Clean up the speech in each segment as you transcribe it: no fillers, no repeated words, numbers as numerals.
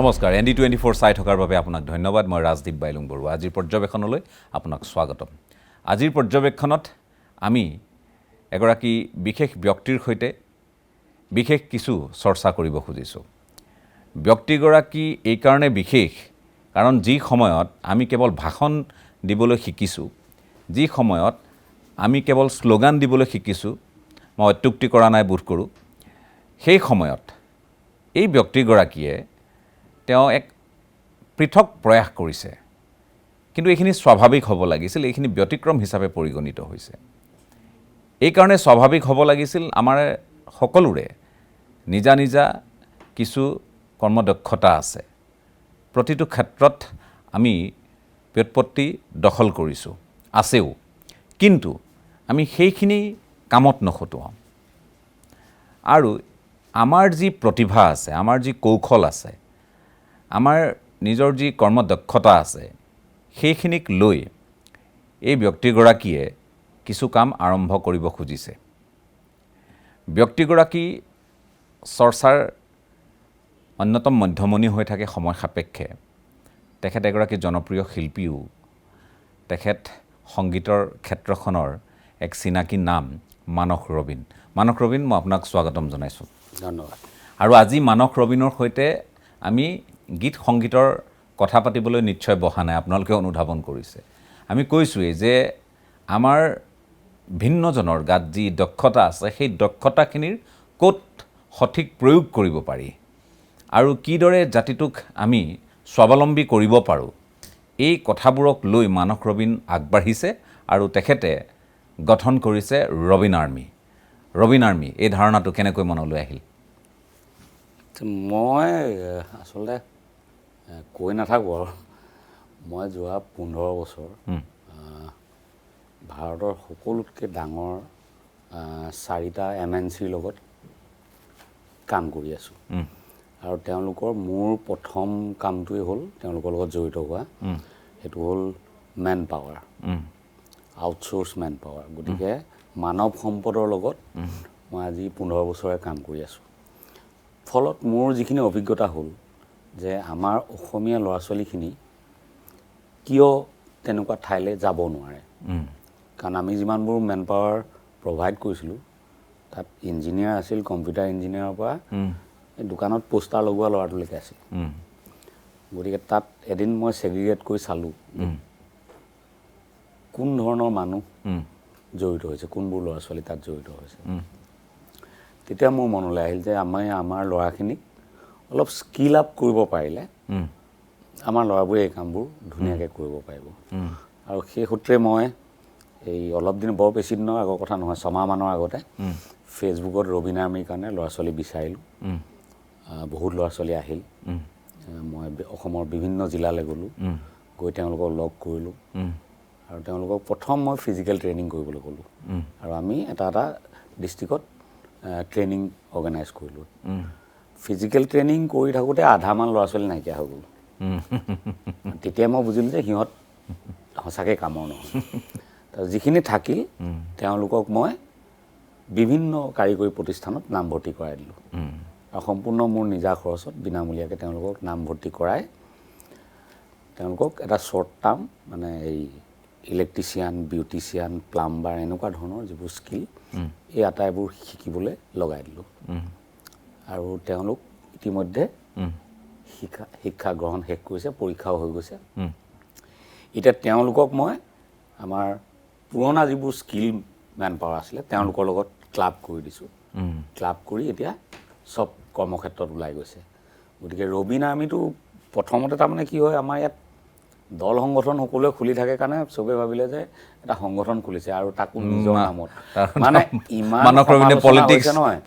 নমস্কাৰ ND24 চাই থকাৰ বাবে আপোনাক ধন্যবাদ মই ৰাজদীপ বাইলুং বৰুৱা আজিৰ পৰ্যবেক্ষণলৈ আপোনাক স্বাগতম আজিৰ পৰ্যবেক্ষণত আমি এগৰাকী বিশেষ ব্যক্তিৰ সৈতে বিশেষ কিছু চৰ্চা কৰিব খুজিছো ব্যক্তিগৰাকী এই কাৰণে বিশেষ কাৰণ যি সময়ত আমি কেৱল ভাষণ দিবলৈ শিকিছো যি সময়ত আমি কেৱল স্লোগান দিবলৈ শিকিছো মই অত্যুক্তি কৰা নাই বোধ কৰো সেই সময়ত এই ব্যক্তিগৰাকীয়ে তেওঁ এক পৃথক প্ৰয়াস কৰিছে কিন্তু এইখিনি স্বাভাৱিক হ'ব লাগিছিল এইখিনি ব্যতিক্ৰম হিচাপে পৰিগণিত হৈছে এই কাৰণে স্বাভাৱিক হ'ব লাগিছিল আমাৰ সকলোৰে নিজা নিজা কিছু কৰ্মদক্ষতা আছে প্ৰতিটো ক্ষেত্ৰত আমি ব্যুৎপত্তি দখল কৰিছো আছেও কিন্তু আমি সেইখিনি কামত নখটুৱাও আৰু আমাৰ যি প্ৰতিভা আছে আমাৰ যি কৌশল আছে আমাৰ নিজৰ যি কৰ্মদক্ষতা আছে সেইখিনিক লৈ এই ব্যক্তিগৰাকীয়ে কিছু কাম আৰম্ভ কৰিব খুজিছে ব্যক্তিগৰাকী চৰ্চাৰ অন্যতম মধ্যমণি হৈ থাকে সময় সাপেক্ষে তেখেত এগৰাকী জনপ্ৰিয় শিল্পীও তেখেত সংগীতৰ ক্ষেত্ৰখনৰ এক চিনাকি নাম মানস ৰবিন মই আপোনাক স্বাগতম জনাইছো ধন্যবাদ আৰু আজি মানস ৰবিনৰ সৈতে আমি গীত সংগীতৰ কথা পাতিবলৈ নিশ্চয় বহা নাই আপোনালোকে অনুধাৱন কৰিছে আমি কৈছোৱে যে আমাৰ ভিন্নজনৰ গাত যি দক্ষতা আছে সেই দক্ষতাখিনিৰ ক'ত সঠিক প্ৰয়োগ কৰিব পাৰি আৰু কিদৰে জাতিটোক আমি স্বাৱলম্বী কৰিব পাৰোঁ এই কথাবোৰক লৈ মানস ৰবিন আগবাঢ়িছে আৰু তেখেতে গঠন কৰিছে ৰবিন আৰ্মি এই ধাৰণাটো কেনেকৈ মনলৈ আহিল মই আচলতে কৈ নাথাকোঁ আৰু মই যোৱা 15 বছৰ ভাৰতৰ সকলোতকৈ ডাঙৰ 4টা MNCৰ লগত কাম কৰি আছোঁ আৰু তেওঁলোকৰ মোৰ প্ৰথম কামটোৱে হ'ল তেওঁলোকৰ লগত জড়িত হোৱা সেইটো হ'ল মেন পাৱাৰ আউটচোৰ্চ মেন পাৱাৰ গতিকে মানৱ সম্পদৰ লগত মই আজি 15 বছৰে কাম কৰি আছোঁ ফলত মোৰ যিখিনি অভিজ্ঞতা হ'ল যে আমাৰ অসমীয়া ল'ৰা ছোৱালীখিনি কিয় তেনেকুৱা ঠাইলৈ যাব নোৱাৰে কাৰণ আমি যিমানবোৰ মেন পাৱাৰ প্ৰভাইড কৰিছিলোঁ তাত ইঞ্জিনিয়াৰ আছিল কম্পিউটাৰ ইঞ্জিনিয়াৰৰ পৰা দোকানত পোষ্টাৰ লগোৱা ল'ৰাটোলৈকে আছিল গতিকে তাত এদিন মই ছেগ্ৰিগেট কৰি চালোঁ কোন ধৰণৰ মানুহ জড়িত হৈছে কোনবোৰ ল'ৰা ছোৱালী তাত জড়িত হৈছে তেতিয়া মোৰ মনলৈ আহিল যে আমাৰ ল'ৰাখিনিক অলপ স্কিল আপ কৰিব পাৰিলে আমাৰ ল'ৰাবোৰে এই কামবোৰ ধুনীয়াকৈ কৰিব পাৰিব আৰু সেই সূত্ৰে মই এই অলপ দিন বৰ বেছি দিনৰ আগৰ কথা নহয় 6 মাহমানৰ আগতে ফেচবুকত ৰবিন আৰ্মিৰ কাৰণে ল'ৰা ছোৱালী বিচাৰিলোঁ বহুত ল'ৰা ছোৱালী আহিল মই অসমৰ বিভিন্ন জিলালৈ গ'লোঁ গৈ তেওঁলোকক লগ কৰিলোঁ আৰু তেওঁলোকক প্ৰথম মই ফিজিকেল ট্ৰেইনিং কৰিবলৈ গ'লোঁ আৰু আমি এটা ডিষ্ট্ৰিক্টত ট্ৰেইনিং অৰ্গেনাইজ কৰিলোঁ ফিজিকেল ট্ৰেইনিং কৰি থাকোঁতে আধামান ল'ৰা ছোৱালী নাইকিয়া হৈ গ'ল তেতিয়া মই বুজিলোঁ যে সিহঁত সঁচাকৈ কামৰ নহয় যিখিনি থাকিল তেওঁলোকক মই বিভিন্ন কাৰিকৰী প্ৰতিষ্ঠানত নামভৰ্তি কৰাই দিলোঁ আৰু সম্পূৰ্ণ মোৰ নিজা খৰচত বিনামূলীয়াকৈ তেওঁলোকক নামভৰ্তি কৰাই তেওঁলোকক এটা শ্বৰ্ট টাৰ্ম মানে এই ইলেক্ট্ৰিচিয়ান বিউটিচিয়ান প্লাম্বাৰ এনেকুৱা ধৰণৰ যিবোৰ স্কিল এই আটাইবোৰ শিকিবলৈ লগাই দিলোঁ আৰু তেওঁলোক ইতিমধ্যে শিক্ষা গ্ৰহণ শেষ কৰিছে পৰীক্ষাও হৈ গৈছে এতিয়া তেওঁলোকক মই আমাৰ পুৰণা যিবোৰ স্কিল মেন পাৱাৰ আছিলে তেওঁলোকৰ লগত ক্লাব কৰি দিছোঁ ক্লাব কৰি এতিয়া চব কৰ্মক্ষেত্ৰত ওলাই গৈছে গতিকে ৰবিন আৰ্মিটো প্ৰথমতে তাৰমানে কি হয় আমাৰ ইয়াত দল সংগঠন সকলোৱে খুলি থাকে কাৰণে চবে ভাবিলে যে এটা সংগঠন খুলিছে আৰু তাকো নিজৰ নামত মানে ইমান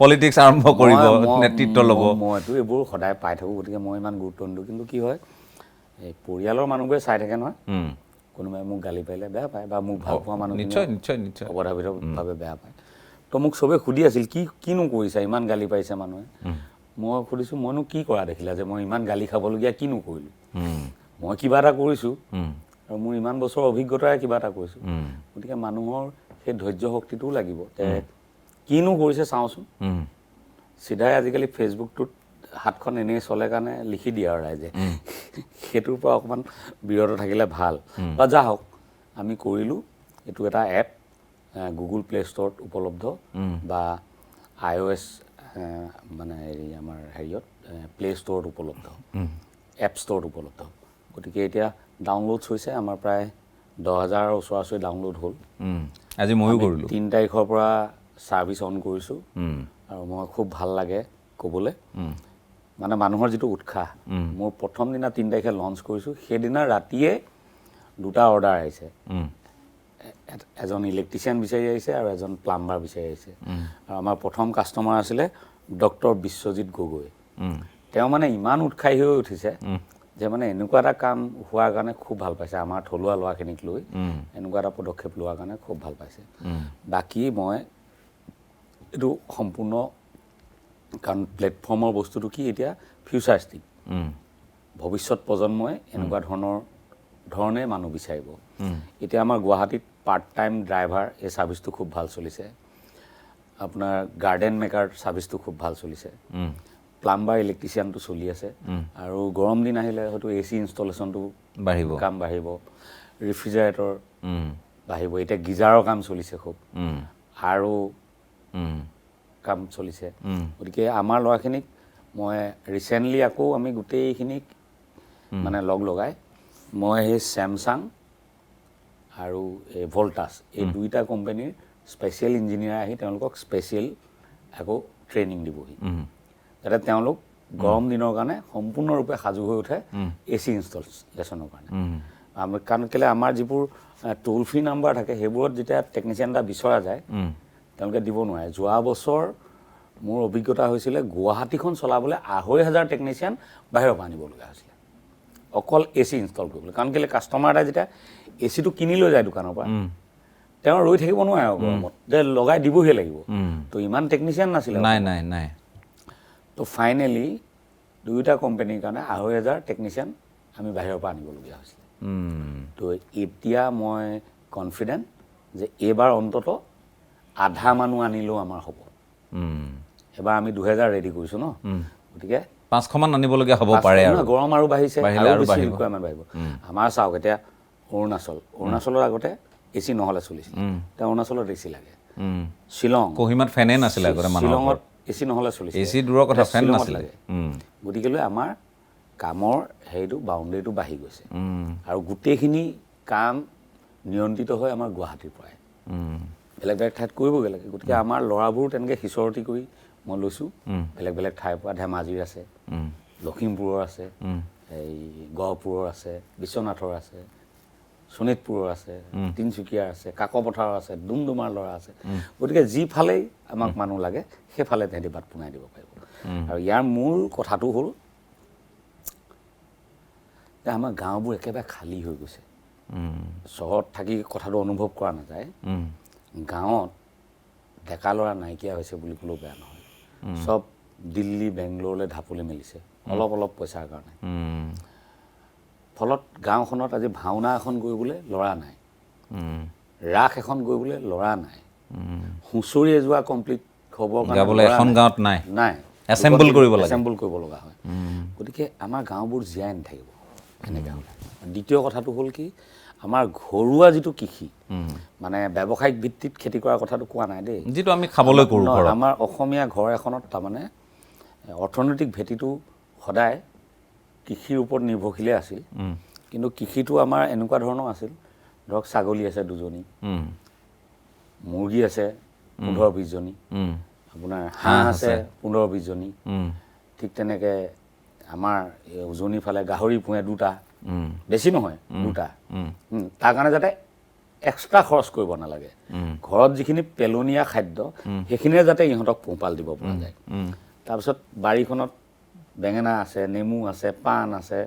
পলিটিক্স আৰম্ভ কৰিব নেতৃত্ব ল'ব মইতো এইবোৰ সদায় পাই থাকোঁ গতিকে মই ইমান গুৰুত্ব নিদিওঁ কিন্তু কি হয় এই পৰিয়ালৰ মানুহবোৰে চাই থাকে নহয় কোনোবাই মোক গালি পাৰিলে বেয়া পায় বা মোক ভাল পোৱা মানুহ নিশ্চয় অৱধাৰিতভাৱে বেয়া পায় তো মোক চবে সুধি আছিল কিনো কৰিছা ইমান গালি পাৰিছে মানুহে মই সুধিছোঁ মইনো কি কৰা দেখিলা যে মই ইমান গালি খাবলগীয়া কিনো কৰিলোঁ মই কিবা এটা কৰিছোঁ আৰু মোৰ ইমান বছৰ অভিজ্ঞতাৰে কিবা এটা কৰিছোঁ গতিকে মানুহৰ সেই ধৈৰ্য শক্তিটোও লাগিব যে কিনো কৰিছে চাওঁচোন চিধাই আজিকালি ফেচবুকটোত হাতখন এনেই চলে কাৰণে লিখি দিয়ে আৰু ৰাইজে সেইটোৰ পৰা অকণমান বিৰত থাকিলে ভাল বা যা হওক আমি কৰিলোঁ এইটো এটা এপ গুগল প্লে ষ্ট'ৰত উপলব্ধ বা iOS মানে হেৰি আমাৰ হেৰিয়ত প্লে ষ্ট'ৰত উপলব্ধ এপ ষ্ট'ৰত উপলব্ধ গতিকে এতিয়া ডাউনলোডছ হৈছে আমাৰ প্ৰায় 10,000 ওচৰা-ওচৰি ডাউনলোড হ'ল আজি ময়ো কৰিলোঁ 3 তাৰিখৰ পৰা ছাৰ্ভিচ অন কৰিছোঁ আৰু মই খুব ভাল লাগে ক'বলৈ মানে মানুহৰ যিটো উৎসাহ মোৰ প্ৰথম দিনা 3 তাৰিখে লঞ্চ কৰিছোঁ সেইদিনা ৰাতিয়ে 2টা অৰ্ডাৰ আহিছে এজন ইলেক্ট্ৰিচিয়ান বিচাৰি আহিছে আৰু এজন প্লাম্বাৰ বিচাৰি আহিছে আৰু আমাৰ প্ৰথম কাষ্টমাৰ আছিলে ডক্টৰ বিশ্বজিৎ গগৈ তেওঁ মানে ইমান উৎসাহী হৈ উঠিছে যে মানে এনেকুৱা এটা কাম হোৱাৰ কাৰণে খুব ভাল পাইছে আমাৰ থলুৱা ল'ৰাখিনিক লৈ এনেকুৱা এটা পদক্ষেপ লোৱাৰ কাৰণে খুব ভাল পাইছে বাকী মই এইটো সম্পূৰ্ণ কাৰণ প্লেটফৰ্মৰ বস্তুটো কি এতিয়া ফিউচাৰিষ্টিক ভৱিষ্যত প্ৰজন্মই এনেকুৱা ধৰণে মানুহ বিচাৰিব এতিয়া আমাৰ গুৱাহাটীত পাৰ্ট টাইম ড্ৰাইভাৰ এই ছাৰ্ভিচটো খুব ভাল চলিছে আপোনাৰ গাৰ্ডেন মেকাৰ ছাৰ্ভিচটো খুব ভাল চলিছে প্লাম্বাৰ ইলেক্ট্ৰিচিয়ানটো চলি আছে আৰু গৰম দিন আহিলে হয়তো AC ইনষ্টলেশ্যনটো কাম বাঢ়িব ৰেফ্ৰিজাৰেটৰ বাঢ়িব এতিয়া গিজাৰৰ কাম চলিছে খুব আৰু কাম চলিছে গতিকে আমাৰ ল'ৰাখিনিক মই ৰিচেণ্টলি আকৌ আমি গোটেইখিনিক মানে লগাই মই সেই চেমচাং আৰু এই ভল্টাছ এই 2টা কোম্পানীৰ স্পেচিয়েল ইঞ্জিনিয়াৰ আহি তেওঁলোকক স্পেচিয়েল আকৌ ট্ৰেইনিং দিবহি যাতে তেওঁলোক গৰম দিনৰ কাৰণে সম্পূৰ্ণৰূপে সাজু হৈ উঠে AC ইনষ্টলেশ্যনৰ কাৰণে কাৰণ কেলৈ আমাৰ যিবোৰ টোল ফ্ৰী নাম্বাৰ থাকে সেইবোৰত যেতিয়া টেকনিচিয়ান এটা বিচৰা যায় তেওঁলোকে দিব নোৱাৰে যোৱা বছৰ মোৰ অভিজ্ঞতা হৈছিলে গুৱাহাটীখন চলাবলৈ 2,500 টেকনিচিয়ান বাহিৰৰ পৰা আনিবলগীয়া হৈছিলে অকল AC ইনষ্টল কৰিবলৈ কাৰণ কেলৈ কাষ্টমাৰ এটা যেতিয়া ACটো কিনি লৈ যায় দোকানৰ পৰা তেওঁ ৰৈ থাকিব নোৱাৰে গৰমত যে লগাই দিবহি লাগিব তো ইমান টেকনিচিয়ান নাছিলে নাই তো ফাইনেলি 2টা কোম্পানীৰ কাৰণে 2,500 টেকনিচিয়ান আমি বাহিৰৰ পৰা আনিবলগীয়া হৈছিলে তো এতিয়া মই কনফিডেণ্ট যে এইবাৰ অন্তত আধা মানুহ আনিলেও আমাৰ হ'ব এবাৰ আমি 2,000 ৰেডি কৰিছোঁ ন গতিকে 500 মান আনিবলগীয়া হ'ব পাৰে আৰু গৰম আৰু বাঢ়িছে আৰু বেছি ৰিকুৱাৰমেণ্ট বাঢ়িব আমাৰ চাওক এতিয়া অৰুণাচলৰ আগতে AC নহ'লে চলিছিল এতিয়া অৰুণাচলত AC লাগে শ্বিলং কহিমাত ফেনে নাছিলে আগতে শ্বিলঙত AC নহ'লে চলিছিল AC দূৰৰ কথা ফেন নাছিলে গতিকেলৈ আমাৰ কামৰ হেৰিটো বাউণ্ডেৰীটো বাঢ়ি গৈছে আৰু গোটেইখিনি কাম নিয়ন্ত্ৰিত হয় আমাৰ গুৱাহাটীৰ পৰাই বেলেগ বেলেগ ঠাইত কৰিবগৈ লাগে গতিকে আমাৰ ল'ৰাবোৰ তেনেকৈ সিঁচৰতি কৰি মই লৈছোঁ বেলেগ বেলেগ ঠাইৰ পৰা ধেমাজিৰ আছে লখিমপুৰৰ আছে এই গহপুৰৰ আছে বিশ্বনাথৰ আছে শোণিতপুৰৰ আছে তিনিচুকীয়াৰ আছে কাকপথাৰৰ আছে ডুমডুমাৰ ল'ৰা আছে গতিকে যিফালেই আমাক মানুহ লাগে সেইফালে তেহেঁতি বাট পোনাই দিব পাৰিব আৰু ইয়াৰ মূল কথাটো হ'ল যে আমাৰ গাঁওবোৰ একেবাৰে খালী হৈ গৈছে চহৰত থাকি কথাটো অনুভৱ কৰা নাযায় গাঁৱত ডেকা ল'ৰা নাইকিয়া হৈছে বুলি ক'লেও বেয়া নহয় চব দিল্লী বেংগলোৰলৈ ঢাপলি মেলিছে অলপ পইচাৰ কাৰণে ফলত গাঁওখনত আজি ভাওনা এখন কৰিবলৈ ল'ৰা নাই ৰাস এখন কৰিবলৈ ল'ৰা নাই হুঁচৰি এযোৱা কমপ্লিট হ'ব গাবলৈ এখন গাঁৱত নাই এছেম্বল কৰিব লগা হয় গতিকে আমাৰ গাঁওবোৰ জীয়াই নাথাকিব এনেকৈ হ'লে দ্বিতীয় কথাটো হ'ল কি আমাৰ ঘৰুৱা যিটো কৃষি মানে ব্যৱসায়িক ভিত্তিত খেতি কৰাৰ কথাটো কোৱা নাই দেই যিটো আমি খাবলৈ কৰোঁ আমাৰ অসমীয়া ঘৰ এখনত তাৰমানে অৰ্থনৈতিক ভেটিটো সদায় কৃষিৰ ওপৰত নিৰ্ভৰশীলে আছিল কিন্তু কৃষিটো আমাৰ এনেকুৱা ধৰণৰ আছিল ধৰক ছাগলী আছে 2জনী মুৰ্গী আছে 15-20 জনী আপোনাৰ হাঁহ আছে 15-20 জনী ঠিক তেনেকৈ আমাৰ উজনিৰ ফালে গাহৰি পোহে 2টা বেছি নহয় 2টা তাৰ কাৰণে যাতে এক্সট্ৰা খৰচ কৰিব নালাগে ঘৰত যিখিনি পেলনীয়া খাদ্য সেইখিনিয়ে যাতে ইহঁতক পোহপাল দিব পৰা যায় তাৰপিছত বাৰীখনত বেঙেনা আছে নেমু আছে পাণ আছে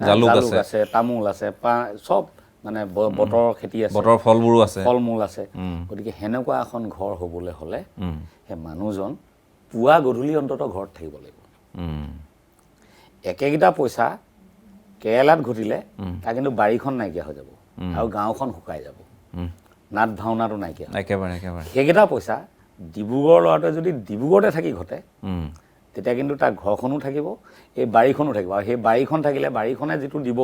জালুক আছে তামোল আছে চব মানে বতৰৰ খেতি আছে বতৰৰ ফলবোৰো আছে ফল মূল আছে গতিকে সেনেকুৱা এখন ঘৰ হ'বলৈ হ'লে সেই মানুহজন পুৱা গধূলি অন্তত ঘৰত থাকিব লাগিব একেকেইটা পইচা কেৰেলাত ঘটিলে তাৰ কিন্তু বাৰীখন নাইকিয়া হৈ যাব আৰু গাঁওখন শুকাই যাব নাট ভাওনাটো নাইকিয়া একেবাৰে সেইকেইটা পইচা ডিব্ৰুগড় ল'ৰাটোৱে যদি ডিব্ৰুগড়তে থাকি ঘটে তেতিয়া কিন্তু তাৰ ঘৰখনো থাকিব, এই বাৰীখনো থাকিব। আৰু সেই বাৰীখন থাকিলে বাৰীখনে যিটো দিব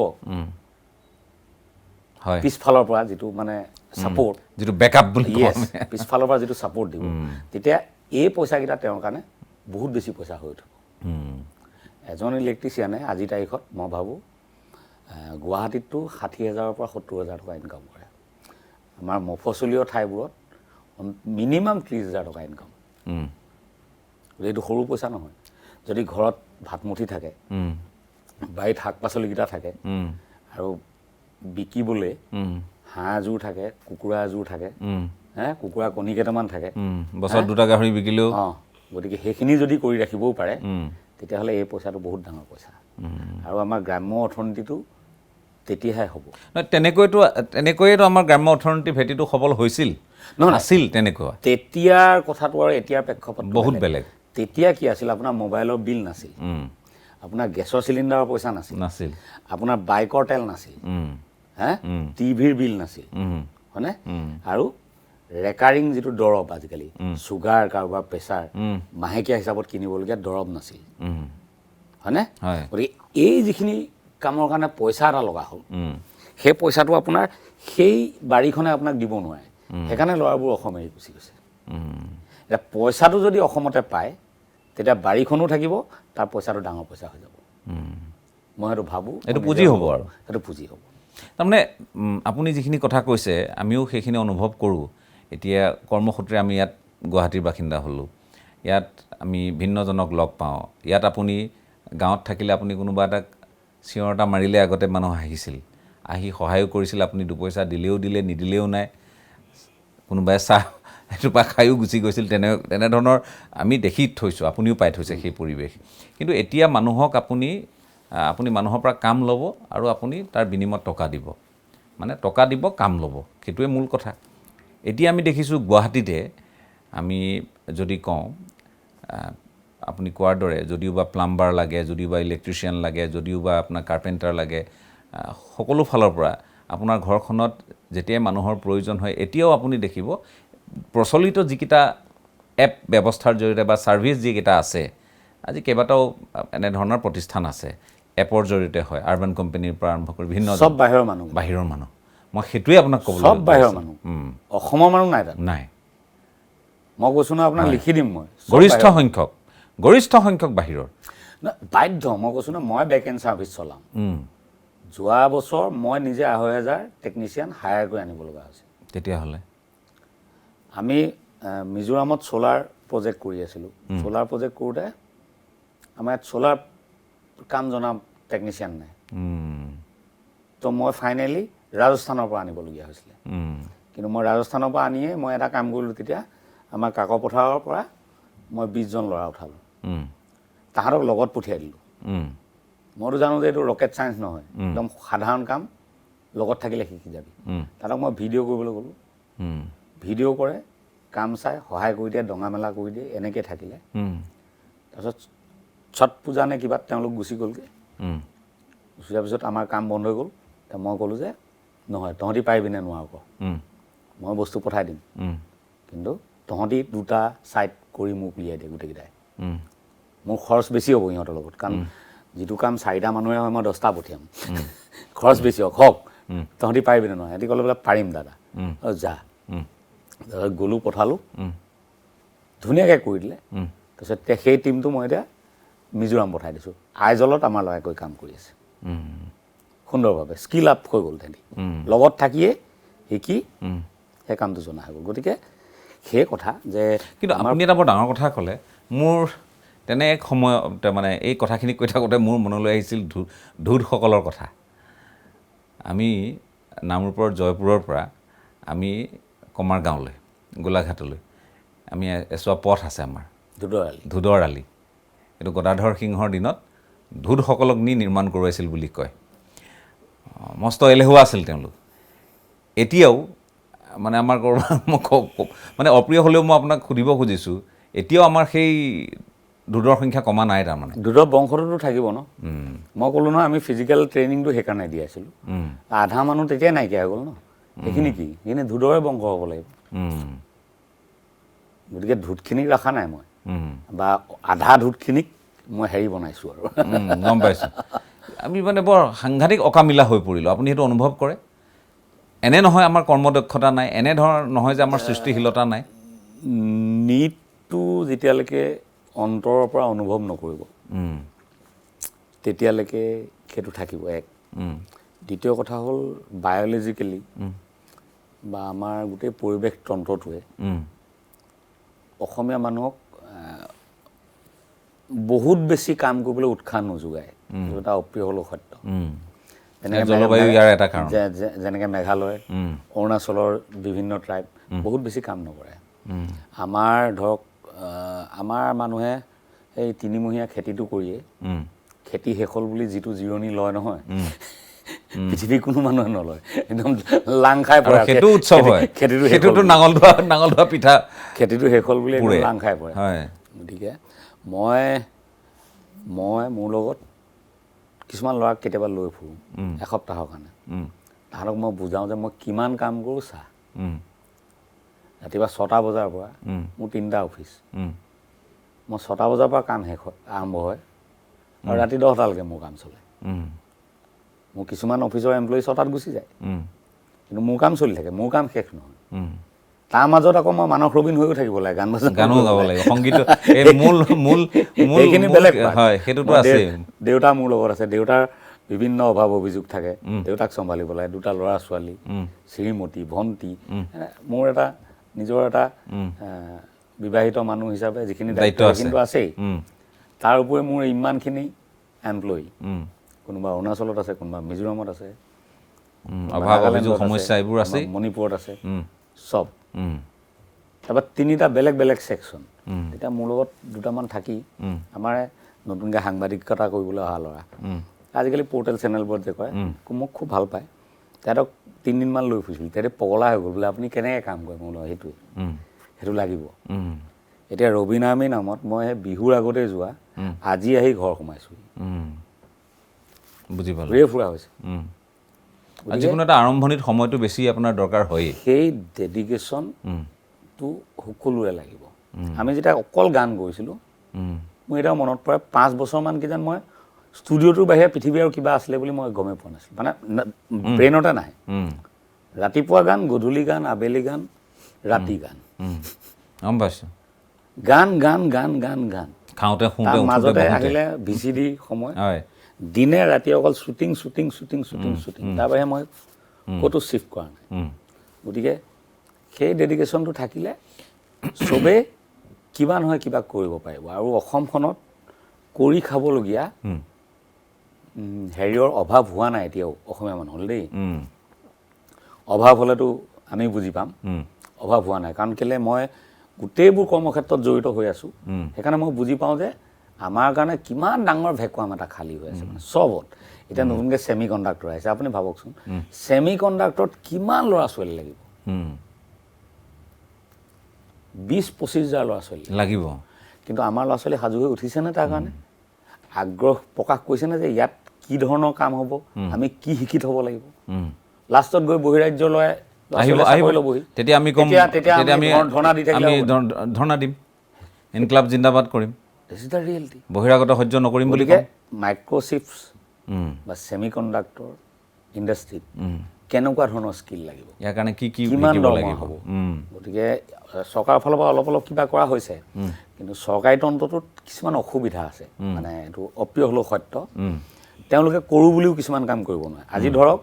হয় পিছফালৰ পৰা যিটো মানে ছাপোৰ্ট, যিটো বেকআপ বুলি কওঁ আমি। পিছফালৰ পৰা যিটো ছাপোৰ্ট দিব, তেতিয়া এই পইচাকেইটা তেওঁৰ কাৰণে বহুত বেছি পইচা হৈ উঠিব। এজন ইলেক্ট্ৰিচিয়ানে আজিৰ তাৰিখত মই ভাবোঁ গুৱাহাটীততো 60,000-ৰ পৰা 70,000 টকা ইনকাম কৰে। আমাৰ মফচলীয় ঠাইবোৰত মিনিমাম 30,000 টকা ইনকাম। এইটো সৰু পইচা নহয়। যদি ঘৰত ভাতমুঠি থাকে, বাৰীত শাক পাচলিকেইটা থাকে, আৰু বিকিবলৈ হাঁহ এযোৰ থাকে, কুকুৰা এযোৰ থাকে, কুকুৰা কণী কেইটামান থাকে, বছৰত 2টা গাহৰি বিকিলেও, গতিকে সেইখিনি যদি কৰি ৰাখিবও পাৰে, তেতিয়াহ'লে এই পইচাটো বহুত ডাঙৰ পইচা। আৰু আমাৰ গ্ৰাম্য অৰ্থনীতিটো তেতিয়াহে হ'ব। তেনেকৈয়েতো আমাৰ গ্ৰাম্য অৰ্থনীতিৰ ভেটিটো সবল হৈছিল, আছিল তেনেকুৱা। তেতিয়াৰ কথাটো আৰু এতিয়াৰ প্ৰেক্ষাপট বহুত বেলেগ। তেতিয়া কি আছিল, আপোনাৰ মোবাইলৰ বিল নাছিল, আপোনাৰ গেছৰ চিলিণ্ডাৰৰ পইচা নাছিল, আপোনাৰ বাইকৰ তেল নাছিল, টিভিৰ বিল নাছিল, হয়নে? আৰু ৰেকাৰিং যিটো দৰৱ আজিকালি, চুগাৰ, কাৰোবাৰ প্ৰেছাৰ, মাহেকীয়া হিচাপত কিনিবলগীয়া দৰৱ নাছিল, হয়নে? গতিকে এই যিখিনি কামৰ কাৰণে পইচা এটা লগা হ'ল, সেই পইচাটো আপোনাৰ সেই বাৰীখনে আপোনাক দিব নোৱাৰে। সেইকাৰণে ল'ৰাবোৰ অসম এৰি গুচি গৈছে। এতিয়া পইচাটো যদি অসমতে পায়, তেতিয়া বাৰীখনো থাকিব, তাৰ পইচাটো ডাঙৰ পইচা হৈ যাব। মই সেইটো ভাবোঁ, এইটো পুঁজি হ'ব আৰু সেইটো পুঁজি হ'ব। তাৰমানে আপুনি যিখিনি কথা কৈছে আমিও সেইখিনি অনুভৱ কৰোঁ। এতিয়া কৰ্মসূত্ৰে আমি ইয়াত গুৱাহাটীৰ বাসিন্দা হ'লোঁ, ইয়াত আমি ভিন্নজনক লগ পাওঁ। ইয়াত আপুনি গাঁৱত থাকিলে আপুনি কোনোবা এটাক চিঞৰ এটা মাৰিলে আগতে মানুহ হাঁহিছিল, আহি সহায়ো কৰিছিল, আপুনি দুপইচা দিলেও দিলে, নিদিলেও নাই, কোনোবাই চাহ এটোপা খায়ো গুচি গৈছিল। তেনেধৰণৰ আমি দেখি থৈছোঁ, আপুনিও পাই থৈছে সেই পৰিৱেশ। কিন্তু এতিয়া মানুহক আপুনি মানুহৰ পৰা কাম ল'ব আৰু আপুনি তাৰ বিনিময়ত টকা দিব, মানে টকা দিব, কাম ল'ব, সেইটোৱে মূল কথা। এতিয়া আমি দেখিছোঁ গুৱাহাটীতে আমি যদি কওঁ, আপুনি কোৱাৰ দৰে যদিও বা প্লাম্বাৰ লাগে, যদিও বা ইলেক্ট্ৰিচিয়ান লাগে, যদিও বা আপোনাৰ কাৰ্পেণ্টাৰ লাগে, সকলো ফালৰ পৰা আপোনাৰ ঘৰখনত যেতিয়াই মানুহৰ প্ৰয়োজন হয়, এতিয়াও আপুনি দেখিব প্ৰচলিত যিকেইটা এপ ব্যৱস্থাৰ জৰিয়তে বা ছাৰ্ভিচ যিকেইটা আছে, আজি কেইবাটাও এনেধৰণৰ প্ৰতিষ্ঠান আছে, এপৰ জৰিয়তে হয়, আৰ্বান কোম্পানীৰ পৰা আৰম্ভ কৰি ভিন্ন চব বাহিৰৰ মানুহ। মই সেইটোৱে আপোনাক ক'বলৈ চব বাহিৰৰ মানুহ, অসমৰ মানুহ নাই তাত। নাই, মই কৈছোঁ ন, আপোনাক লিখি দিম মই। গৰিষ্ঠ সংখ্যক বাহিৰৰ। বাধ্য, মই কৈছোঁ ন, মই বেক এণ্ড ছাৰ্ভিচ চলাম। যোৱা বছৰ মই নিজে 2,500 টেকনিচিয়ান হায়াৰ কৰি আনিব লগা হৈছে। তেতিয়াহ'লে আমি মিজোৰামত ছ'লাৰ প্ৰজেক্ট কৰি আছিলোঁ। ছ'লাৰ প্ৰজেক্ট কৰোঁতে আমাৰ ইয়াত ছ'লাৰ কাম জনা টেকনিচিয়ান নাই। তো মই ফাইনেলি ৰাজস্থানৰ পৰা আনিবলগীয়া হৈছিলে। কিন্তু মই ৰাজস্থানৰ পৰা আনিয়ে মই এটা কাম কৰিলোঁ। তেতিয়া আমাৰ কাকপথাৰৰ পৰা মই 20 জন ল'ৰা উঠালোঁ, তাহাঁতক লগত পঠিয়াই দিলোঁ। মইতো জানো যে এইটো ৰকেট ছায়েন্স নহয়, একদম সাধাৰণ কাম, লগত থাকিলে শিকি যাবি। তাহাঁতক মই ভিডিঅ' কৰিবলৈ গ'লোঁ, ভিডিঅ' কৰে, কাম চাই সহায় কৰি দিয়ে, ডঙা মেলা কৰি দিয়ে, এনেকৈ থাকিলে। তাৰপিছত ছট পূজা নে কিবা তেওঁলোক গুচি গ'লগৈ। গুচি যোৱাৰ পিছত আমাৰ কাম বন্ধ হৈ গ'ল। মই ক'লোঁ যে নহয়, তহঁতি পাৰিবি নে নোৱাৰ ক, মই বস্তু পঠাই দিম, কিন্তু তহঁতি 2টা ছাইড কৰি মোক উলিয়াই দিয়ে গোটেইকেইটাই। মোৰ খৰচ বেছি হ'ব ইহঁতৰ লগত, কাৰণ যিটো কাম 4টা মানুহে হয়, মই 10টা পঠিয়াম, খৰচ বেছি হওক, তহঁতি পাৰিবি নে নহয়? সিহঁতি ক'লে বোলে পাৰিম দাদা। যা, তাৰপিছত গ'লোঁ, পঠালোঁ, ধুনীয়াকৈ কৰি দিলে। তাৰপিছত সেই টীমটো মই এতিয়া মিজোৰাম পঠাই দিছোঁ। আইজলত আমাৰ ল'ৰাই গৈ কাম কৰি আছে সুন্দৰভাৱে, স্কিল আপ হৈ গ'ল। তেহেঁতি লগত থাকিয়ে শিকি সেই কামটো জনা হৈ গ'ল। গতিকে সেই কথা যে, কিন্তু আপুনি এটা বৰ ডাঙৰ কথা ক'লে। মোৰ তেনে এক সময়ত মানে এই কথাখিনি কৈ থাকোঁতে মোৰ মনলৈ আহিছিল ধোদসকলৰ কথা। আমি নামৰূপৰ জয়পুৰৰ পৰা আমি কমাৰ গাঁৱলৈ, গোলাঘাটলৈ আমি এছোৱা পথ আছে আমাৰ, ধোদৰ আলি। এইটো গদাধৰ সিংহৰ দিনত ধোদসকলক নি নিৰ্মাণ কৰোৱাইছিল বুলি কয়। মস্ত এলেহুৱা আছিল তেওঁলোক। এতিয়াও মানে আমাৰ মানে অপ্ৰিয় হ'লেও মই আপোনাক সুধিব খুজিছোঁ, এতিয়াও আমাৰ সেই ধোদৰ সংখ্যা কমা নাই। তাৰমানে ধোদৰ বংশটোতো থাকিব ন। মই ক'লোঁ নহয়, আমি ফিজিকেল ট্ৰেইনিংটো সেইকাৰণে দি আছিলোঁ। আধা মানুহ তেতিয়াই নাইকিয়া হৈ গ'ল ন। সেইখিনি কি, সেইখিনি ধোদৰে বংশ হ'ব লাগিব। গতিকে ধোদখিনিক ৰখা নাই মই, বা আধা ধোদখিনিক মই হেৰি বনাইছোঁ আৰু গম পাইছোঁ আমি মানে বৰ সাংঘাতিক অকামিলা হৈ পৰিলোঁ আপুনি সেইটো অনুভৱ কৰে এনে নহয় আমাৰ কৰ্মদক্ষতা নাই এনে ধৰণৰ নহয় যে আমাৰ সৃষ্টিশীলতা নাই নীটটো যেতিয়ালৈকে অন্তৰৰ পৰা অনুভৱ নকৰিব তেতিয়ালৈকে সেইটো থাকিব এক দ্বিতীয় কথা হ'ল বায়'লজিকেলি বা আমাৰ গোটেই পৰিৱেশ তন্ত্ৰটোৱে অসমীয়া মানুহক বহুত বেছি কাম কৰিবলৈ উৎসাহ নোযোগায় এইটো এটা অপ্ৰিয় হ'লেও সত্য জলবায়ু ইয়াৰ এটা কাৰণ যেনেকৈ মেঘালয় অৰুণাচলৰ বিভিন্ন ট্ৰাইব বহুত বেছি কাম নকৰে আমাৰ ধৰক আমাৰ মানুহে এই তিনিমহীয়া খেতিটো কৰিয়ে খেতি শেষ হ'ল বুলি যিটো জিৰণি লয় নহয় পৃথিৱীৰ কোনো মানুহে নলয় একদম লাং খাই পৰে সেইটো উৎসৱ হয় সেইটোতো নাঙল ধোৱা পিঠা খেতিটো শেষ হ'ল বুলি একদম লাং খাই পৰে হয় গতিকে মই মোৰ লগত কিছুমান ল'ৰাক কেতিয়াবা লৈ ফুৰোঁ এসপ্তাহৰ কাৰণে তাহাঁতক মই বুজাওঁ যে মই কিমান কাম কৰোঁ চা ৰাতিপুৱা 6টা বজাৰ পৰা মোৰ 3টা অফিচ মই 6টা বজাৰ পৰা কাম শেষ হয় আৰম্ভ হয় আৰু ৰাতি 10টালৈকে মোৰ কাম চলে মোৰ কিছুমান অফিচৰ এমপ্লয়ী 6টাত গুচি যায় কিন্তু মোৰ কাম চলি থাকে মোৰ কাম শেষ নহয় তাৰ মাজত আকৌ মই মানস ৰবীন হৈও থাকিব লাগে গানো গাব লাগে সংগীত এইখিনি বেলেগ হয় সেইটোতো আছে দেউতা মোৰ লগত আছে দেউতাৰ বিভিন্ন অভাৱ অভিযোগ থাকে দেউতাক চম্ভালিব লাগে 2টা ল'ৰা ছোৱালী শ্ৰীমতী ভণ্টি মোৰ এটা নিজৰ এটা বিবাহিত মানুহ হিচাপে যিখিনি দায়িত্ব কিন্তু আছেই তাৰ উপৰি মোৰ ইমানখিনি এমপ্লয়ী কোনোবা অৰুণাচলত আছে কোনোবা মিজোৰামত আছে অভাৱ অভিযোগ সমস্যা এইবোৰ আছে মণিপুৰত আছে চব তাৰপৰা 3টা বেলেগ বেলেগ ছেকশ্যন তেতিয়া মোৰ লগত 2টামান থাকি আমাৰ নতুনকৈ সাংবাদিকতা কৰিবলৈ অহা ল'ৰা আজিকালি পৰ্টেল চেনেলবোৰত যে কয় মোক খুব ভাল পায় তেহেঁতক 3 দিনমান লৈ ফুৰিছিলোঁ তেহেঁতে পগলা হৈ গ'ল বোলে আপুনি কেনেকৈ কাম কৰে মোৰ লগত সেইটো লাগিব এতিয়া ৰবীন আৰ্মী নামত মই সেই বিহুৰ আগতে যোৱা আজি আহি ঘৰ সোমাইছোঁ বুজি পালোঁ ঘূৰিয়ে ফুৰা হৈছে যিকোনো এটা আৰম্ভণিত সময়টো বেছি আপোনাৰ দৰকাৰ হয়েই সেই ডেডিকেশ্যনটো সকলোৰে লাগিব আমি যেতিয়া অকল গান গৈছিলোঁ মোৰ এতিয়াও মনত পৰে 5 বছৰমান কিজান মই ষ্টুডিঅ'টোৰ বাহিৰে পৃথিৱী আৰু কিবা আছিলে বুলি মই গমেই পোৱা নাছিলোঁ মানে ব্ৰেইনতে নাহে ৰাতিপুৱা গান গধূলি গান আবেলি গান ৰাতি গান গম পাইছোঁ গান গান গান গান গান খাওঁতে তাৰ মাজতে আহিলে VCD সময় দিনে ৰাতি অকল shooting shooting shooting shooting shooting তাৰ বাহিৰে মই ক'তো শ্বিফ্ট কৰা নাই গতিকে সেই ডেডিকেশ্যনটো থাকিলে চবেই কিবা নহয় কিবা কৰিব পাৰিব আৰু অসমখনত কৰি খাবলগীয়া হেৰিয়ৰ অভাৱ হোৱা নাই এতিয়াও অসমীয়া মানুহৰ দেই অভাৱ হ'লেতো আমি বুজি পাম অভাৱ হোৱা নাই কাৰণ কেলৈ মই গোটেইবোৰ কৰ্মক্ষেত্ৰত জড়িত হৈ আছোঁ সেইকাৰণে মই বুজি পাওঁ যে আমাৰ কাৰণে কিমান ডাঙৰ ভেকুৱাম এটা খালী হৈ আছে মানে চবত এতিয়া নতুনকৈ ছেমি কণ্ডাক্টৰ আহিছে আপুনি ভাবকচোন ছেমি কণ্ডাক্টৰত কিমান ল'ৰা ছোৱালী লাগিব 20-25 হাজাৰ ল'ৰা ছোৱালী লাগিব কিন্তু আমাৰ ল'ৰা ছোৱালী সাজু হৈ উঠিছেনে তাৰ কাৰণে আগ্ৰহ প্ৰকাশ কৰিছেনে যে ইয়াত কি ধৰণৰ কাম হ'ব আমি কি শিক্ষিত হ'ব লাগিব লাষ্টত গৈ বহিৰাজ্যৰ ল'ৰাই তেতিয়া আমি ক'ম আমি ধৰ্ণা দিম ইনকলাব জিন্দাবাদ কৰিম বহিৰাগত সহ্য নকৰিম বুলি কওঁ মাইক্ৰ'চিপছ বা ছেমি কণ্ডাক্টৰ ইণ্ডাষ্ট্ৰীত কেনেকুৱা ধৰণৰ স্কিল লাগিব ইয়াৰ কাৰণে কি কিমান দৰমহা হ'ব গতিকে চৰকাৰৰ ফালৰ পৰা অলপ অলপ কিবা কৰা হৈছে কিন্তু চৰকাৰী তন্ত্ৰটোত কিছুমান অসুবিধা আছে মানে এইটো অপ্ৰিয় হ'লেও সত্য তেওঁলোকে কৰোঁ বুলিও কিছুমান কাম কৰিব নোৱাৰে আজি ধৰক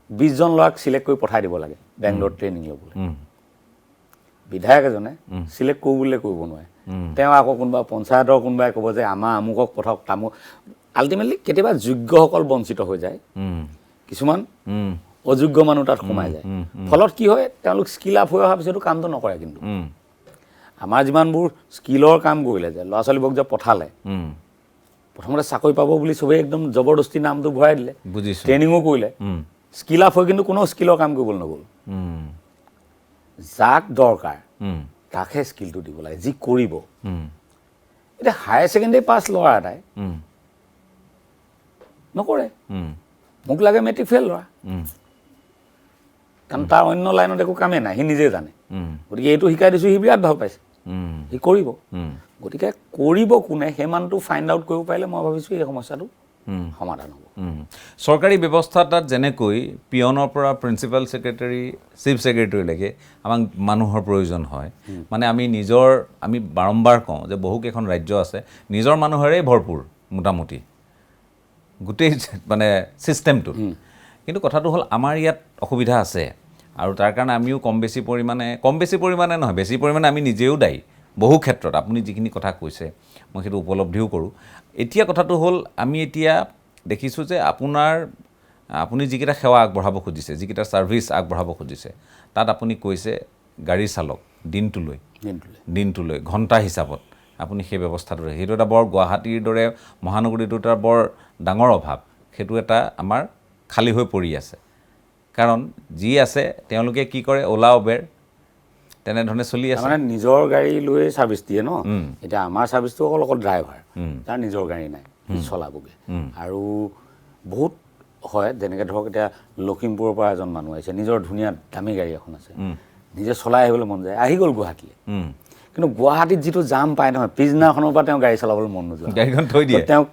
20 জন ল'ৰাক চিলেক্ট কৰি পঠাই দিব লাগে বেংগলোৰত ট্ৰেইনিং ল'বলৈ বিধায়ক এজনে চিলেক্ট কৰোঁ বুলিলে কৰিব নোৱাৰে তেওঁ আকৌ কোনোবা পঞ্চায়তৰ কোনোবাই ক'ব যে আমাৰ আমুকক পঠাওক তামুক আল্টিমেটলি কেতিয়াবা যোগ্যসকল বঞ্চিত হৈ যায় কিছুমান অযোগ্য মানুহ তাত সোমাই যায় ফলত কি হয় তেওঁলোক স্কিল আপ হৈ অহাৰ পিছতো কামটো নকৰে কিন্তু আমাৰ যিমানবোৰ স্কিলৰ কাম কৰিলে যে ল'ৰা ছোৱালীবোৰক যে পঠালে প্ৰথমতে চাকৰি পাব বুলি চবেই একদম জবৰদস্তি নামটো ভৰাই দিলে ট্ৰেইনিঙো কৰিলে স্কিল আপ হৈ কিন্তু কোনো স্কিলৰ কাম কৰিবলৈ নগ'ল যাক দৰকাৰ তাকহে স্কিলটো দিব লাগে যি কৰিব এতিয়া হায়াৰ ছেকেণ্ডেৰী পাছ ল'ৰা এটাই নকৰে মোক লাগে মেট্ৰিক ফেইল ল'ৰা কাৰণ তাৰ অন্য লাইনত একো কামেই নাই সি নিজে জানে গতিকে এইটো শিকাই দিছোঁ সি বিৰাট ভাল পাইছে সি কৰিব গতিকে কৰিব কোনে সেই মানুহটো ফাইণ্ড আউট কৰিব পাৰিলে মই ভাবিছোঁ এই সমস্যাটো সমাধান হ'ব চৰকাৰী ব্যৱস্থা এটাত যেনেকৈ পিয়নৰ পৰা প্ৰিন্সিপাল ছেক্ৰেটাৰী চিফ ছেক্ৰেটাৰীলৈকে আমাক মানুহৰ প্ৰয়োজন হয় মানে আমি বাৰম্বাৰ কওঁ যে বহুকেইখন ৰাজ্য আছে নিজৰ মানুহৰেই ভৰপূৰ মোটামুটি গোটেই মানে ছিষ্টেমটো কিন্তু কথাটো হ'ল আমাৰ ইয়াত অসুবিধা আছে আৰু তাৰ কাৰণে আমিও কম বেছি পৰিমাণে নহয় বেছি পৰিমাণে আমি নিজেও দায়ী বহু ক্ষেত্ৰত আপুনি যিখিনি কথা কৈছে মই সেইটো উপলব্ধিও কৰোঁ এতিয়া কথাটো হ'ল আমি এতিয়া দেখিছোঁ যে আপুনি যিকেইটা সেৱা আগবঢ়াব খুজিছে যিকেইটা ছাৰ্ভিচ আগবঢ়াব খুজিছে তাত আপুনি কৈছে গাড়ী চালক দিনটোলৈ ঘণ্টা হিচাপত আপুনি সেই ব্যৱস্থাটো সেইটো এটা বৰ গুৱাহাটীৰ দৰে মহানগৰীটো এটা বৰ ডাঙৰ অভাৱ সেইটো এটা আমাৰ খালী হৈ পৰি আছে কাৰণ যি আছে তেওঁলোকে কি কৰে ওলা উবেৰ তেনেধৰণে চলি আছে মানে নিজৰ গাড়ী লৈ ছাৰ্ভিচ দিয়ে ন এতিয়া আমাৰ ছাৰ্ভিচটো অকল ড্ৰাইভাৰ তাৰ নিজৰ গাড়ী নাই চলাবগৈ আৰু বহুত হয় যেনেকৈ ধৰক এতিয়া লখিমপুৰৰ পৰা এজন মানুহ আহিছে নিজৰ ধুনীয়া দামী গাড়ী এখন আছে নিজে চলাই আহিবলৈ মন যায় আহি গ'ল গুৱাহাটীলৈ কিন্তু গুৱাহাটীত যিটো জাম পায় নহয় পিছদিনাখনৰ পৰা তেওঁ গাড়ী চলাবলৈ মন নোযোৱা গাড়ীখন থৈ দিয়ে তেওঁক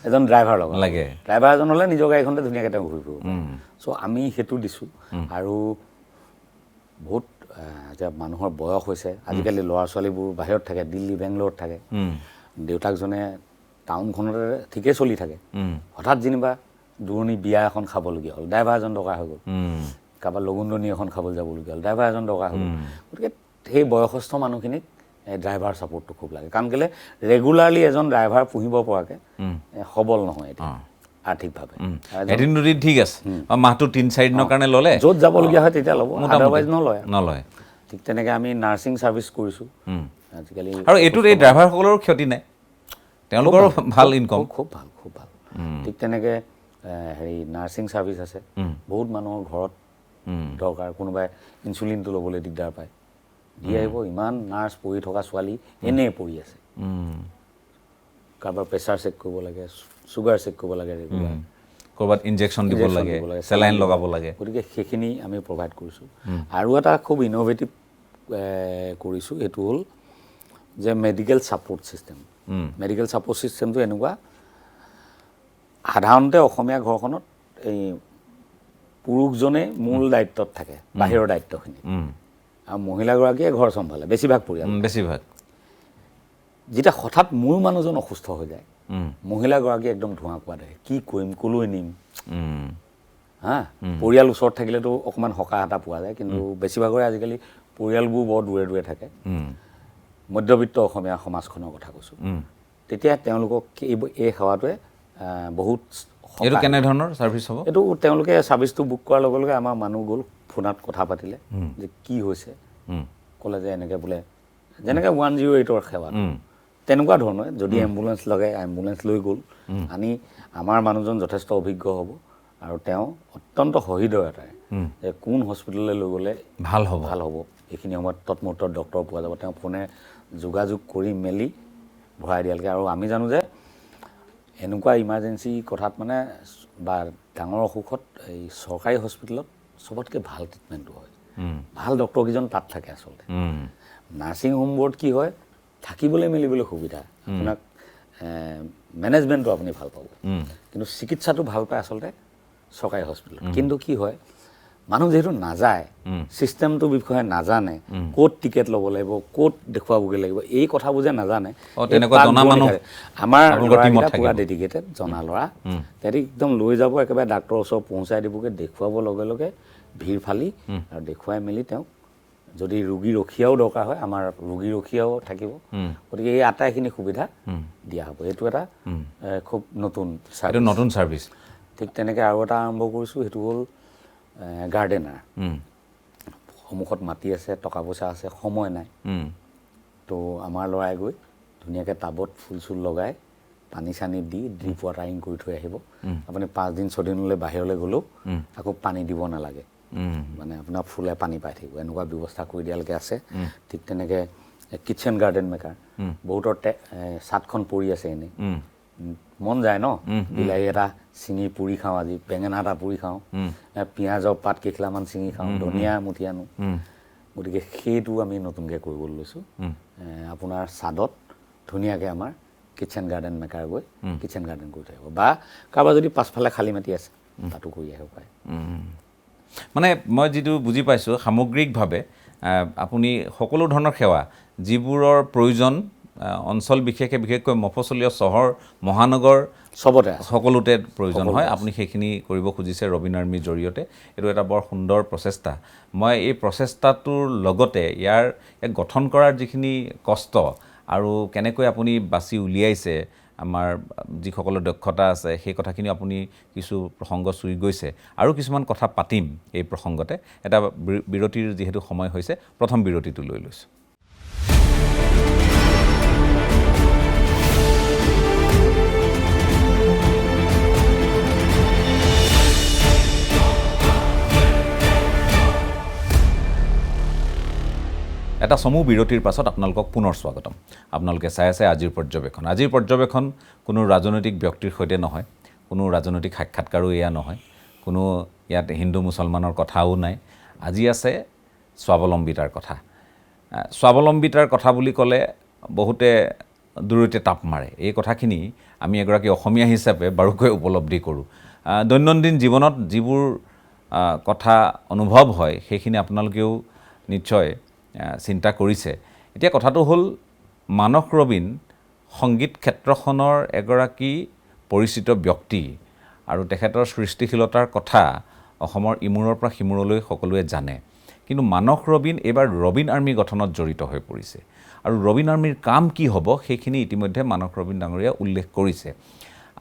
এজন ড্ৰাইভাৰ লগত লাগে ড্ৰাইভাৰ এজন হ'লে নিজৰ গাড়ীখনতে ধুনীয়াকৈ তেওঁ ঘূৰি ফুৰিব চ' আমি সেইটো দিছোঁ আৰু বহুত এতিয়া মানুহৰ বয়স হৈছে আজিকালি ল'ৰা ছোৱালীবোৰ বাহিৰত থাকে দিল্লী বেংগলোৰত থাকে দেউতাকজনে টাউনখনতে ঠিকেই চলি থাকে হঠাৎ যেনিবা দূৰণি বিয়া এখন খাবলগীয়া হ'ল ড্ৰাইভাৰ এজন দৰকাৰ হৈ গ'ল কাৰোবাৰ লগুণদনি এখন খাবলৈ যাবলগীয়া হ'ল ড্ৰাইভাৰ এজন দৰকাৰ হৈ গ'ল গতিকে সেই বয়সস্থ মানুহখিনিক ড্ৰাইভাৰ ছাপোৰ্টটো খুব লাগে কাৰণ কেলৈ ৰেগুলাৰলি এজন ড্ৰাইভাৰ পুহিব পৰাকৈ সবল নহয় এতিয়া আৰ্থিকভাৱে এদিন দুদিন ঠিক আছে মাহটো 3-4 দিনৰ কাৰণে ল'লে য'ত যাবলগীয়া হয় তেতিয়া ল'ব আদাৰৱাইজ নলয় ঠিক তেনেকৈ আমি নাৰ্ছিং ছাৰ্ভিচ কৰিছোঁ আজিকালি আৰু এইটোত এই ড্ৰাইভাৰসকলৰো ক্ষতি নাই তেওঁলোকৰ ভাল ইনকম খুব ভাল ঠিক তেনেকৈ নাৰ্ছিং ছাৰ্ভিচ আছে বহুত মানুহৰ ঘৰত দৰকাৰ কোনোবাই ইনচুলিনটো ল'বলৈ দিগদাৰ পায় দি আহিব ইমান নাৰ্ছ পঢ়ি থকা ছোৱালী এনেই পঢ়ি আছে কাৰোবাৰ প্ৰেছাৰ চেক কৰিব লাগে চুগাৰ চেক কৰিব লাগে ৰেগুলাৰ ক'ৰবাত ইনজেকশ্যন দিব লাগে চেলাইন লগাব লাগে গতিকে সেইখিনি আমি প্ৰভাইড কৰিছোঁ আৰু এটা খুব ইন'ভেটিভ কৰিছোঁ সেইটো হ'ল যে medical support system medical support ছিষ্টেমটো এনেকুৱা সাধাৰণতে অসমীয়া ঘৰখনত এই পুৰুষজনে মূল দায়িত্বত থাকে বাহিৰৰ দায়িত্বখিনি আৰু মহিলাগৰাকীয়ে ঘৰ চম্ভালে বেছিভাগ যেতিয়া হঠাৎ মোৰ মানুহজন অসুস্থ হৈ যায় মহিলাগৰাকী একদম ধোঁৱা কোৱা দেখে কি কৰিম ক'লৈ নিম পৰিয়াল ওচৰত থাকিলেতো অকণমান সকাহ এটা পোৱা যায় কিন্তু বেছিভাগৰে আজিকালি পৰিয়ালবোৰ বৰ দূৰে দূৰে থাকে মধ্যবিত্ত অসমীয়া সমাজখনৰ কথা কৈছোঁ তেতিয়া তেওঁলোকক এই সেৱাটোৱে বহুত এইটো কেনেধৰণৰ ছাৰ্ভিচ হ'ব এইটো তেওঁলোকে ছাৰ্ভিচটো বুক কৰাৰ লগে লগে আমাৰ মানুহ গ'ল ফোনত কথা পাতিলে যে কি হৈছে ক'লে যে এনেকৈ বোলে যেনেকৈ 108ৰ সেৱা তেনেকুৱা ধৰণৰ যদি এম্বুলেঞ্চ লাগে এম্বুলেঞ্চ লৈ গ'ল আনি আমাৰ মানুহজন যথেষ্ট অভিজ্ঞ হ'ব আৰু তেওঁ অত্যন্ত সহৃদয়তাৰে যে কোন হস্পিটেললৈ লৈ গ'লে ভাল হ'ব এইখিনি সময়ত তৎমুহূৰ্তত ডক্টৰ পোৱা যাব তেওঁ ফোনে যোগাযোগ কৰি মেলি ভৰাই দিয়ালৈকে আৰু আমি জানো যে এনেকুৱা ইমাৰ্জেঞ্চি কথাত মানে বা ডাঙৰ অসুখত এই চৰকাৰী হস্পিটেলত চবতকৈ ভাল ট্ৰিটমেণ্টটো হয় ভাল ডক্টৰকেইজন তাত থাকে আচলতে নাৰ্ছিং হোমবোৰত কি হয় থাকিবলৈ মেলিবলৈ সুবিধা আপোনাক মেনেজমেণ্টটো আপুনি ভাল পাব কিন্তু চিকিৎসাটো ভাল পায় আচলতে চৰকাৰী হস্পিটেলত কিন্তু কি হয় মানুহ যিহেতু নাযায় ছিষ্টেমটোৰ বিষয়ে নাজানে ক'ত টিকেট ল'ব লাগিব ক'ত দেখুৱাবগৈ লাগিব এই কথাবোৰ যে নাজানে আমাৰ পুৰা ডেডিকেটেড জনা ল'ৰা তেহেঁতি একদম লৈ যাব একেবাৰে ডাক্তৰৰ ওচৰত পহুচাই দিবগৈ দেখুৱাবৰ লগে লগে ভিৰ ফালি আৰু দেখুৱাই মেলি তেওঁক যদি ৰোগী ৰখীয়াও দৰকাৰ হয় আমাৰ ৰোগী ৰখীয়াও থাকিব গতিকে এই আটাইখিনি সুবিধা দিয়া হ'ব এইটো এটা খুব নতুন ছাৰ্ভিচ ঠিক তেনেকৈ আৰু এটা আৰম্ভ কৰিছোঁ সেইটো হ'ল গাৰ্ডেনাৰ সন্মুখত মাটি আছে টকা পইচা আছে সময় নাই তো আমাৰ ল'ৰাই গৈ ধুনীয়াকৈ টাবত ফুল চুল লগাই পানী চানী দি ড্ৰিপ ৱাটাৰিং কৰি থৈ আহিব আপুনি 5 দিন 6 দিনলৈ বাহিৰলৈ গ'লেও আকৌ পানী দিব নালাগে মানে আপোনাৰ ফুলে পানী পাই থাকিব এনেকুৱা ব্যৱস্থা কৰি দিয়ালৈকে আছে ঠিক তেনেকৈ কিটচেন গাৰ্ডেন মেকাৰ বহুতৰ চাটখন পৰি আছে এনেই মন যায় ন বিলাহী এটা ছিঙি পুৰি খাওঁ আজি বেঙেনা এটা পুৰি খাওঁ পিঁয়াজৰ পাত কেইখিলামান ছিঙি খাওঁ ধনিয়া মুঠি আনো গতিকে সেইটো আমি নতুনকৈ কৰিবলৈ লৈছোঁ আপোনাৰ ছাদত ধুনীয়াকৈ আমাৰ কিটচেন গাৰ্ডেন মেকাৰ গৈ কিটচেন গাৰ্ডেন কৰি থাকিব বা কাৰোবাৰ যদি পাছফালে খালী মাটি আছে তাতো কৰি আহিব পাৰে মানে মই যিটো বুজি পাইছোঁ সামগ্ৰিকভাৱে আপুনি সকলো ধৰণৰ সেৱা যিবোৰৰ প্ৰয়োজন অঞ্চল বিশেষকৈ মফচলীয় চহৰ মহানগৰ চবতে সকলোতে প্ৰয়োজন হয় আপুনি সেইখিনি কৰিব খুজিছে ৰবিন আৰ্মিৰ জৰিয়তে এইটো এটা বৰ সুন্দৰ প্ৰচেষ্টা মই এই প্ৰচেষ্টাটোৰ লগতে ইয়াৰ গঠন কৰাৰ যিখিনি কষ্ট আৰু কেনেকৈ আপুনি বাছি উলিয়াইছে আমাৰ যিসকলৰ দক্ষতা আছে সেই কথাখিনি আপুনি কিছু প্ৰসংগ চুই গৈছে আৰু কিছুমান কথা পাতিম এই প্ৰসংগতে এটা বিৰতিৰ যিহেতু সময় হৈছে প্ৰথম বিৰতিটো লৈ লৈছোঁ এটা চমু বিৰতিৰ পাছত আপোনালোকক পুনৰ স্বাগতম আপোনালোকে চাই আছে আজিৰ পৰ্যবেক্ষণ কোনো ৰাজনৈতিক ব্যক্তিৰ সৈতে নহয় কোনো ৰাজনৈতিক সাক্ষাৎকাৰো এয়া নহয় কোনো ইয়াত হিন্দু মুছলমানৰ কথাও নাই আজি আছে স্বাৱলম্বিতাৰ কথা বুলি ক'লে বহুতে দূৰতে তাপ মাৰে এই কথাখিনি আমি এগৰাকী অসমীয়া হিচাপে বাৰুকৈ উপলব্ধি কৰোঁ দৈনন্দিন জীৱনত যিবোৰ কথা অনুভৱ হয় সেইখিনি আপোনালোকেও নিশ্চয় চিন্তা কৰিছে এতিয়া কথাটো হ'ল মানস ৰবিন সংগীত ক্ষেত্ৰখনৰ এগৰাকী পৰিচিত ব্যক্তি আৰু তেখেতৰ সৃষ্টিশীলতাৰ কথা অসমৰ ইমূৰৰ পৰা সিমূৰলৈ সকলোৱে জানে কিন্তু মানস ৰবিন এইবাৰ ৰবিন আৰ্মি গঠনত জড়িত হৈ পৰিছে আৰু ৰবিন আৰ্মিৰ কাম কি হ'ব সেইখিনি ইতিমধ্যে মানস ৰবিন ডাঙৰীয়া উল্লেখ কৰিছে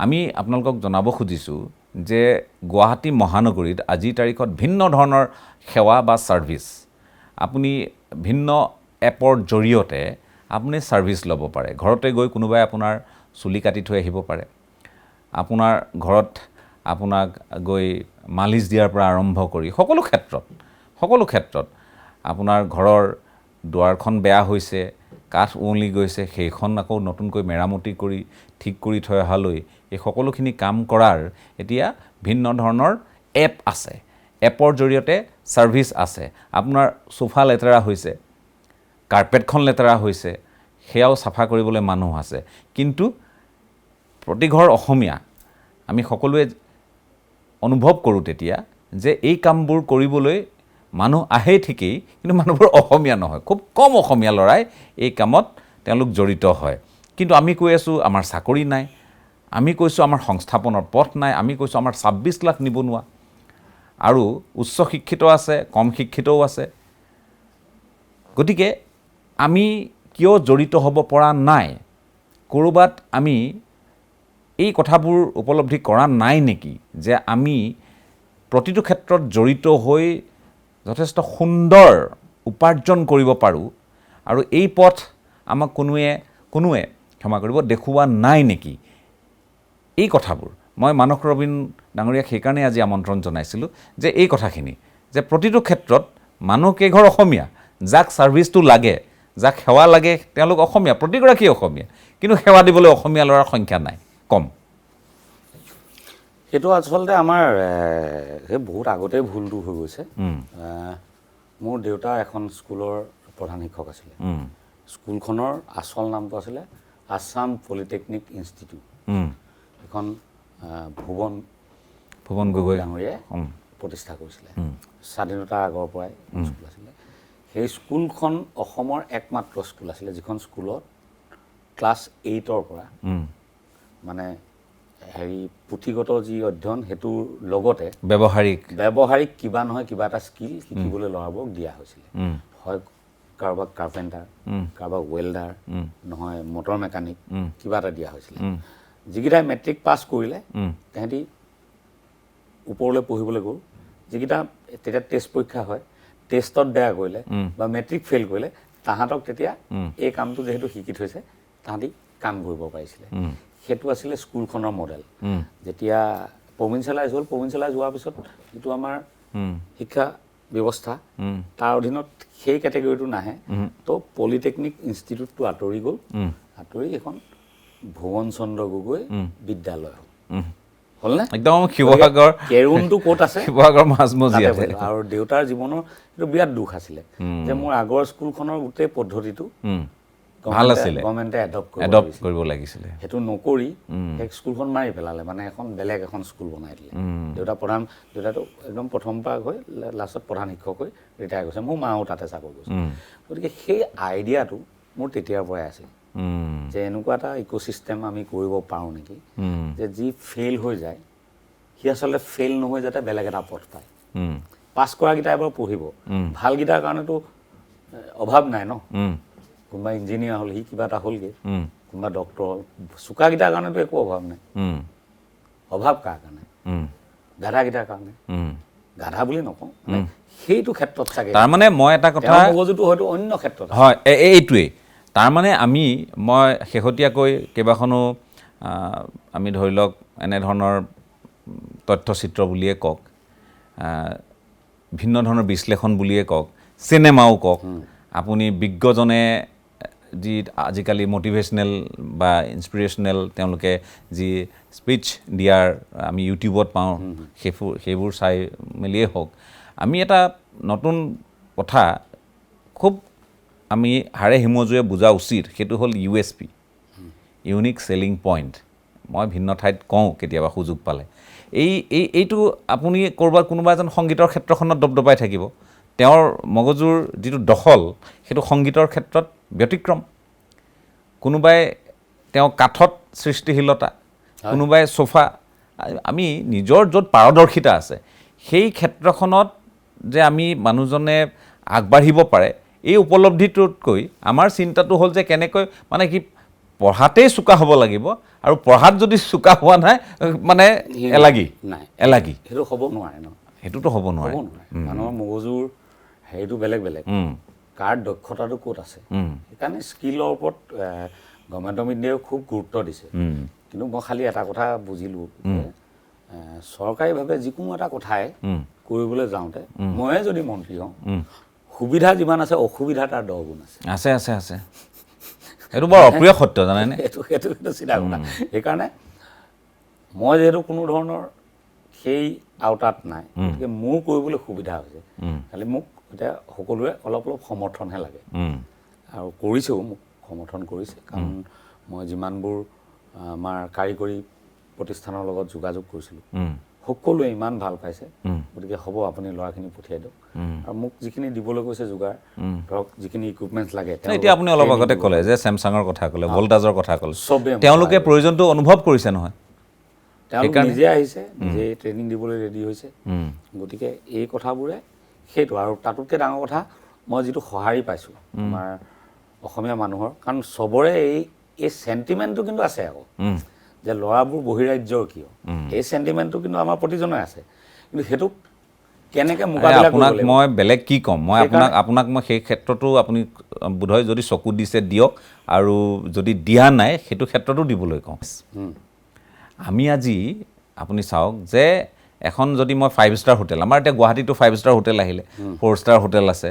আমি আপোনালোকক জনাব খুজিছোঁ যে গুৱাহাটী মহানগৰীত আজিৰ তাৰিখত ভিন্ন ধৰণৰ সেৱা বা ছাৰ্ভিচ আপুনি ভিন্ন এপৰ জৰিয়তে আপুনি ছাৰ্ভিচ ল'ব পাৰে ঘৰতে গৈ কোনোবাই আপোনাৰ চুলি কাটি থৈ আহিব পাৰে আপোনাৰ ঘৰত আপোনাক গৈ মালিচ দিয়াৰ পৰা আৰম্ভ কৰি সকলো ক্ষেত্ৰত আপোনাৰ ঘৰৰ দুৱাৰখন বেয়া হৈছে কাঠ উৱলি গৈছে সেইখন আকৌ নতুনকৈ মেৰামতি কৰি ঠিক কৰি থৈ অহালৈ এই সকলোখিনি কাম কৰাৰ এতিয়া ভিন্ন ধৰণৰ এপ আছে এপৰ জৰিয়তে ছাৰ্ভিচ আছে আপোনাৰ সোফা লেতেৰা হৈছে কাৰ্পেটখন লেতেৰা হৈছে সেয়াও চাফা কৰিবলৈ মানুহ আছে কিন্তু প্ৰতিঘৰ অসমীয়া আমি সকলোৱে অনুভৱ কৰোঁ তেতিয়া যে এই কামবোৰ কৰিবলৈ মানুহ আহে ঠিকেই কিন্তু মানুহবোৰ অসমীয়া নহয় খুব কম অসমীয়া ল'ৰাই এই কামত তেওঁলোক জড়িত হয় কিন্তু আমি কৈ আছোঁ আমাৰ চাকৰি নাই আমি কৈছোঁ আমাৰ সংস্থাপনৰ পথ নাই আমি কৈছোঁ আমাৰ ২৬ লাখ নিবনুৱা আৰু উচ্চ শিক্ষিত আছে কম শিক্ষিতও আছে গতিকে আমি কিয় জড়িত হ'ব পৰা নাই ক'ৰবাত আমি এই কথাবোৰ উপলব্ধি কৰা নাই নেকি যে আমি প্ৰতিটো ক্ষেত্ৰত জড়িত হৈ যথেষ্ট সুন্দৰ উপাৰ্জন কৰিব পাৰোঁ আৰু এই পথ আমাক কোনোৱে ক্ষমা কৰিব দেখুওৱা নাই নেকি এই কথাবোৰ মই মানস ৰবিন ডাঙৰীয়াক সেইকাৰণে আজি আমন্ত্ৰণ জনাইছিলোঁ যে এই কথাখিনি যে প্ৰতিটো ক্ষেত্ৰত মানুহ কেইঘৰ অসমীয়া যাক ছাৰ্ভিচটো লাগে যাক সেৱা লাগে তেওঁলোক অসমীয়া প্ৰতিগৰাকী অসমীয়া কিন্তু সেৱা দিবলৈ অসমীয়া ল'ৰাৰ সংখ্যা নাই কম সেইটো আচলতে আমাৰ সেই বহুত আগতেই ভুলটো হৈ গৈছে মোৰ দেউতা এখন স্কুলৰ প্ৰধান শিক্ষক আছিলে স্কুলখনৰ আচল নামটো আছিলে আছাম পলিটেকনিক ইনষ্টিটিউট এখন ভুৱন গগৈ ডাঙৰীয়াই প্ৰতিষ্ঠা কৰিছিলে স্বাধীনতাৰ আগৰ পৰাই স্কুল আছিলে সেই স্কুলখন অসমৰ একমাত্ৰ স্কুল আছিলে যিখন স্কুলত ক্লাছ 8ৰ পৰা মানে পুথিগত যি অধ্যয়ন সেইটোৰ লগতে ব্যৱহাৰিক কিবা নহয় কিবা এটা স্কিল শিকিবলৈ ল'ৰাবোৰক দিয়া হৈছিলে হয় কাৰোবাক কাৰ্পেণ্টাৰ কাৰোবাক ৱেল্ডাৰ নহয় মটৰ মেকানিক কিবা এটা দিয়া হৈছিলে যিকেইটাই মেট্ৰিক পাছ কৰিলে তেহেঁতি ওপৰলৈ পঢ়িবলৈ গ'ল যিকেইটা তেতিয়া টেষ্ট পৰীক্ষা হয় টেষ্টত বেয়া কৰিলে বা মেট্ৰিক ফেইল কৰিলে তাহাঁতক তেতিয়া এই কামটো যিহেতু শিকি থৈছে তাহাঁতি কাম কৰিব পাৰিছিলে সেইটো আছিলে স্কুলখনৰ মডেল যেতিয়া প্ৰভিন্সিয়েলাইজ হ'ল প্ৰভিন্সিয়েলাইজ হোৱাৰ পিছত যিটো আমাৰ শিক্ষা ব্যৱস্থা তাৰ অধীনত সেই কেটেগৰীটো নাহে তো পলিটেকনিক ইনষ্টিটিউটটো আঁতৰি গ'ল আঁতৰি এখন ভুৱন চন্দ্ৰ গগৈ বিদ্যালয় হ'ল হ'লনে একদম শিৱসাগৰ কেৰুণটো ক'ত আছে শিৱসাগৰ মাজমজিয়াতে আৰু দেউতাৰ জীৱনৰ এইটো বিৰাট দুখ আছিলে যে মোৰ আগৰ স্কুলখনৰ গোটেই পদ্ধতিটো ভাল আছিলে গভৰ্ণমেণ্টে এডপ্ট কৰিব লাগিছিলে সেইটো নকৰি সেই স্কুলখন মাৰি পেলালে মানে এখন বেলেগ এখন স্কুল বনাই দিলে দেউতাটো একদম প্ৰথম পৰা গৈ লাষ্টত প্ৰধান শিক্ষক হৈ ৰিটায়াৰ কৰিছে মোৰ মাও তাতে চাকৰি কৰিছে গতিকে সেই আইডিয়াটো মোৰ তেতিয়াৰ পৰাই আছিল যে এনেকুৱা এটা ইক'চিষ্টেম আমি কৰিব পাৰোঁ নেকি যে যি ফেইল হৈ যায় সি আচলতে ফেইল নহয় যাতে বেলেগ এটা পথ পায় পাছ কৰাকেইটা এবাৰ পঢ়িব ভালকেইটাৰ কাৰণেতো অভাৱ নাই ন কোনোবা ইঞ্জিনিয়াৰ হ'ল সি কিবা এটা হ'লগৈ কোনোবা ডক্টৰ হ'ল চোকাকেইটাৰ কাৰণেতো একো অভাৱ নাই অভাৱ কাৰ কাৰণে গাধাকেইটাৰ কাৰণে গাধা বুলি নকওঁ সেইটো ক্ষেত্ৰত চাগে তাৰমানে মই এটা কথা মগজুটো হয়তো অন্য ক্ষেত্ৰত হয় এইটোৱেই তাৰমানে মই শেহতীয়াকৈ কেইবাখনো আমি ধৰি লওক এনেধৰণৰ তথ্যচিত্ৰ বুলিয়ে কওক ভিন্ন ধৰণৰ বিশ্লেষণ বুলিয়ে কওক চিনেমাও কওক আপুনি বিজ্ঞজনে যি আজিকালি মটিভেশ্যনেল বা ইনস্পিৰেশ্যনেল তেওঁলোকে যি স্পীচ দিয়াৰ আমি ইউটিউবত পাওঁ সেইবোৰ চাই মেলিয়ে হওক আমি এটা নতুন কথা খুব আমি হাড়ে হিমজুৱে বুজা উচিত সেইটো হ'ল USP ইউনিক চেলিং পইণ্ট মই ভিন্ন ঠাইত কওঁ কেতিয়াবা সুযোগ পালে এইটো আপুনি ক'ৰবাত কোনোবা এজন সংগীতৰ ক্ষেত্ৰখনত দবদবাই থাকিব তেওঁৰ মগজুৰ যিটো দখল সেইটো সংগীতৰ ক্ষেত্ৰত ব্যতিক্ৰম কোনোবাই তেওঁ কাঠত সৃষ্টিশীলতা কোনোবাই সোফা আমি নিজৰ য'ত পাৰদৰ্শিতা আছে সেই ক্ষেত্ৰখনত যে আমি মানুহজনে আগবাঢ়িব পাৰে এই উপলব্ধিটোতকৈ আমাৰ চিন্তাটো হ'ল যে কেনেকৈ মানে কি পঢ়াতেই চোকা হ'ব লাগিব আৰু পঢ়াত যদি চোকা হোৱা নাই মানে এলাগি সেইটো হ'ব নোৱাৰে ন সেইটোতো হ'ব নোৱাৰে মানুহৰ মগজুৰ হেৰিটো বেলেগ বেলেগ কাৰ দক্ষতাটো ক'ত আছে সেইকাৰণে স্কিলৰ ওপৰত গভৰ্ণমেণ্ট অফ ইণ্ডিয়াও খুব গুৰুত্ব দিছে কিন্তু মই খালি এটা কথা বুজিলোঁ চৰকাৰীভাৱে যিকোনো এটা কথাই কৰিবলৈ যাওঁতে ময়ে যদি মন্ত্ৰী হওঁ সুবিধা যিমান আছে অসুবিধা তাৰ 10 গুণ আছে সেইটো বৰ অপ্ৰিয় সত্য জানেনে সেইটো চিধা কথা সেইকাৰণে মই যিহেতু কোনো ধৰণৰ সেই আওতাত নাই গতিকে মোৰ কৰিবলৈ সুবিধা হৈছে খালি মোক এতিয়া সকলোৱে অলপ সমৰ্থনহে লাগে আৰু কৰিছেও মোক সমৰ্থন কৰিছে কাৰণ মই যিমানবোৰ আমাৰ কাৰিকৰী প্ৰতিষ্ঠানৰ লগত যোগাযোগ কৰিছিলোঁ সকলোৱে ইমান ভাল পাইছে গতিকে হ'ব আপুনি ল'ৰাখিনি পঠিয়াই দিয়ক আৰু মোক যিখিনি দিবলৈ কৈছে যোগাৰ ধৰক যিখিনি ইকুইপমেণ্টছ লাগে এতিয়া আপুনি অলপ আগতে ক'লে যে চেমচাঙৰ কথা ক'লে ভল্টাজৰ কথা ক'লে তেওঁলোকে প্ৰয়োজনটো অনুভৱ কৰিছে নহয় তেওঁলোক নিজে আহিছে নিজে ট্ৰেইনিং দিবলৈ ৰেডি হৈছে গতিকে এই কথাবোৰে সেইটো আৰু তাতোতকৈ ডাঙৰ কথা মই যিটো সঁহাৰি পাইছোঁ আমাৰ অসমীয়া মানুহৰ কাৰণ চবৰে এই চেণ্টিমেণ্টটো কিন্তু আছে আকৌ যে ল'ৰাবোৰ বহিৰাজ্যৰ কিয় এই চেণ্টিমেণ্টটো কিন্তু আমাৰ প্ৰতিজনে আছে কিন্তু সেইটো কেনেকৈ মোকাবিলা কৰিব লাগিব মই বেলেগ কি ক'ম মই আপোনাক মই সেই ক্ষেত্ৰতো আপুনি বোধহয় যদি চকু দিছে দিয়ক আৰু যদি দিয়া নাই সেইটো ক্ষেত্ৰতো দিবলৈ কওঁ আমি আজি আপুনি চাওক যে এখন যদি মই 5 ষ্টাৰ হোটেল আমাৰ এতিয়া গুৱাহাটীতো 5 ষ্টাৰ হোটেল আহিলে 4 ষ্টাৰ হোটেল আছে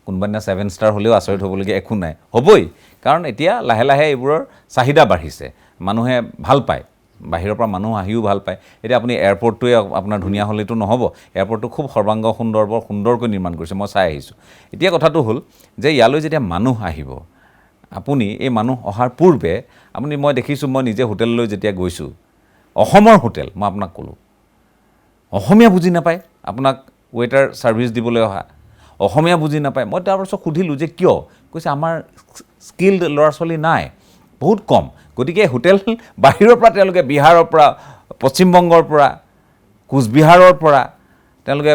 কোনোবা দিনা 7 ষ্টাৰ হ'লেও আচৰিত হ'বলগীয়া একো নাই হ'বই কাৰণ এতিয়া লাহে লাহে এইবোৰৰ চাহিদা বাঢ়িছে মানুহে ভাল পায় বাহিৰৰ পৰা মানুহ আহিও ভাল পায় এতিয়া আপুনি এয়াৰপৰ্টটোৱে আপোনাৰ ধুনীয়া হ'লেতো নহ'ব এয়াৰপৰ্টটো খুব সৰ্বাংগ সুন্দৰ বৰ সুন্দৰকৈ নিৰ্মাণ কৰিছে মই চাই আহিছোঁ এতিয়া কথাটো হ'ল যে ইয়ালৈ যেতিয়া মানুহ আহিব আপুনি এই মানুহ অহাৰ পূৰ্বে মই দেখিছোঁ মই নিজে হোটেললৈ যেতিয়া গৈছোঁ অসমৰ হোটেল মই আপোনাক ক'লোঁ অসমীয়া বুজি নাপায় আপোনাক ৱেটাৰ ছাৰ্ভিচ দিবলৈ অহা অসমীয়া বুজি নাপায় মই তাৰপাছত সুধিলোঁ যে কিয় কৈছে আমাৰ স্কিল্ড ল'ৰা ছোৱালী নাই বহুত কম গতিকে হোটেল বাহিৰৰ পৰা তেওঁলোকে বিহাৰৰ পৰা পশ্চিমবংগৰ পৰা কোচবিহাৰৰ পৰা তেওঁলোকে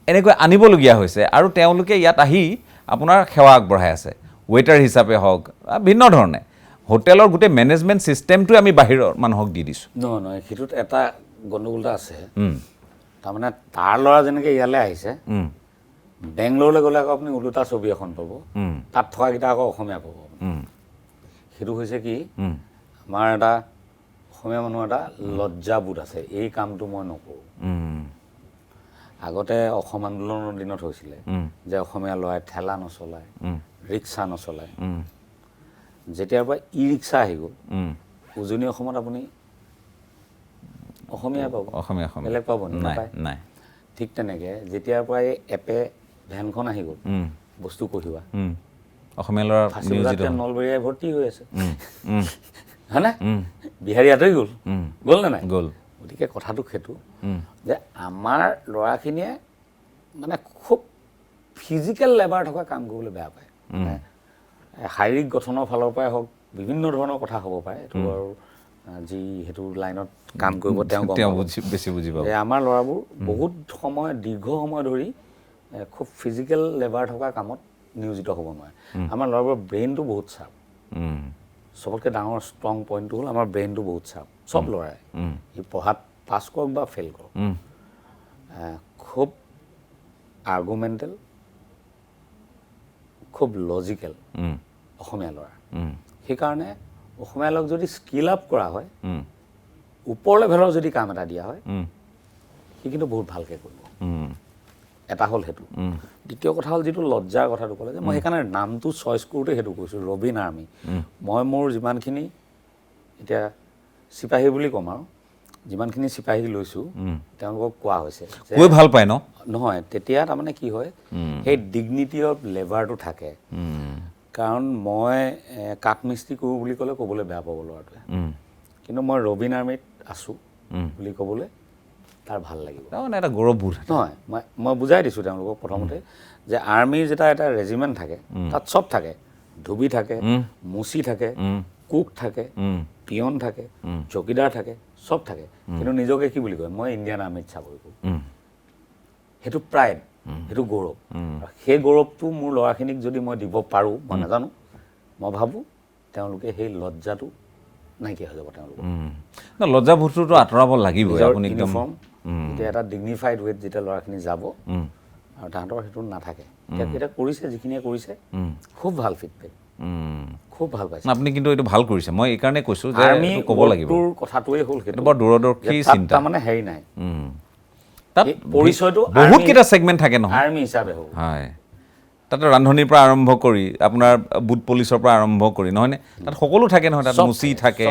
এনেকৈ আনিবলগীয়া হৈছে আৰু তেওঁলোকে ইয়াত আহি আপোনাৰ সেৱা আগবঢ়াই আছে ৱেটাৰ হিচাপে হওক ভিন্ন ধৰণে হোটেলৰ গোটেই মেনেজমেণ্ট ছিষ্টেমটোৱে আমি বাহিৰৰ মানুহক দি দিছোঁ নহয় সেইটোত এটা গণ্ডগোল এটা আছে তাৰমানে তাৰ ল'ৰা যেনেকৈ ইয়ালৈ আহিছে বেংগলোৰলৈ গ'লে আকৌ আপুনি ওলোটা ছবি এখন পাব তাত থকাকেইটা আকৌ অসমীয়া পাব সেইটো হৈছে কি আমাৰ এটা অসমীয়া মানুহৰ এটা লজ্জাবোধ আছে এই কামটো মই নকৰোঁ আগতে অসম আন্দোলনৰ দিনত হৈছিলে যে অসমীয়া ল'ৰাই ঠেলা নচলায় ৰিক্সা নচলায় যেতিয়াৰ পৰা ই ৰিক্সা আহি গ'ল উজনি অসমত আপুনি অসমীয়া পাব, অসমীয়া বেলেগ পাব নাই নাপায়। নাই ঠিক তেনেকৈ যেতিয়াৰ পৰা এই এপে ভেনখন আহি গ'ল বস্তু কঢ়িওৱা, অসমীয়া ল'ৰা ফাঁচী নিয়োজিত বজাৰত নলবৰীয়াই ভৰ্তি হৈ আছে, উম, হয়নে? বিহাৰী আঁতৰি গ'ল, গ'ল নে নাই? গ'ল। গতিকে কথাটো সেইটো যে আমাৰ ল'ৰাখিনিয়ে মানে খুব ফিজিকেল লেবাৰ থকা কাম কৰিবলৈ বেয়া পায়। মানে শাৰীৰিক গঠনৰ ফালৰ পৰাই হওক, বিভিন্ন ধৰণৰ কথা হ'ব পাৰে, এইটো আৰু যি সেইটো লাইনত কাম কৰিব তেওঁ গম পাব। বেছি বুজি পাব। যে আমাৰ ল'ৰাবোৰ বহুত সময়, দীৰ্ঘ সময় ধৰি খুব ফিজিকেল লেবাৰ থকা কামত নিয়োজিত হ'ব নোৱাৰে। আমাৰ ল'ৰাবোৰৰ ব্ৰেইনটো বহুত চাৰ্প। চবতকৈ ডাঙৰ ষ্ট্ৰং পইণ্টটো হ'ল আমাৰ ব্ৰেইনটো বহুত চাৰ্প, চব ল'ৰাই। সি পঢ়াত পাছ কৰক বা ফেইল কৰক, খুব আৰ্গুমেণ্টেল, খুব লজিকেল অসমীয়া ল'ৰা। সেইকাৰণে অসমীয়া ল'ৰাক যদি স্কিল আপ কৰা হয়, ওপৰ লেভেলৰ যদি কাম এটা দিয়া হয়, সি কিন্তু বহুত ভালকৈ কৰিব। এটা হ'ল সেইটো। দ্বিতীয় কথা হ'ল যিটো লজ্জাৰ কথাটো ক'লে যে মই সেইকাৰণে নামটো চইচ কৰোঁতে সেইটো কৈছোঁ, ৰবিন আৰ্মি। মই মোৰ যিমানখিনি এতিয়া চিপাহী বুলি ক'ম আৰু যিমানখিনি চিপাহী লৈছোঁ তেওঁলোকক কোৱা হৈছে কৈ ভাল পায় ন? নহয়, তেতিয়া তাৰমানে কি হয়, সেই ডিগনিটি অফ লেবাৰটো থাকে। কাৰণ মই কাঠমিস্ত্ৰী কৰোঁ বুলি ক'লে ক'বলৈ বেয়া পাব ল'ৰাটোৱে, কিন্তু মই ৰবিন আৰ্মিত আছোঁ বুলি ক'বলৈ তাৰ ভাল লাগিব। তাৰমানে এটা গৌৰৱবোধ। নহয়, মই বুজাই দিছোঁ তেওঁলোকক প্ৰথমতে যে আৰ্মিৰ যেতিয়া এটা ৰেজিমেণ্ট থাকে তাত চব থাকে, ধুবি থাকে, মুচি থাকে, কুক থাকে, পিয়ন থাকে, চকীদাৰ থাকে, চব থাকে, কিন্তু নিজকে কি বুলি কয়, মই ইণ্ডিয়ান আৰ্মিত চাকৰি কৰোঁ। সেইটো প্ৰাইড, সেইটো গৌৰৱ। সেই গৌৰৱটো মোৰ ল'ৰাখিনিক যদি মই দিব পাৰোঁ, মই নাজানো, মই ভাবোঁ তেওঁলোকে সেই লজ্জাটো নাইকিয়া হৈ যাব তেওঁলোকৰ। লজ্জাবোধটোতো আঁতৰাব লাগিবই। আপুনি একদম ইউনিফৰ্ম এতিয়া এটা ডিগনিফাইড ৱেত যেতিয়া ল'ৰাখিনি যাব আৰু তাহাঁতৰ সেইটো নাথাকে। এতিয়া কৰিছে, যিখিনিয়ে কৰিছে খুব ভাল ফিডবেক, খুব ভাল পাইছে। আপুনি কিন্তু এইটো ভাল কৰিছে, মই এইকাৰণে কৈছোঁ যে আৰ্মি ক'ব লাগিব। কথাটোৱে হ'ল সেইটো বৰ দূৰদৰ্শী চিন্তা। তাৰমানে হেৰি নাই, তাত পৰিচয়টো বহুত কেইটা ছেগমেণ্ট থাকে নহয়, আৰ্মি হিচাপে হ'ব। হয়, তাতে ৰান্ধনিৰ পৰা আৰম্ভ কৰি আপোনাৰ বুট পলিচৰ পৰা আৰম্ভ কৰি, নহয়নে? তাত সকলো থাকে নহয়, তাত মুচি থাকে,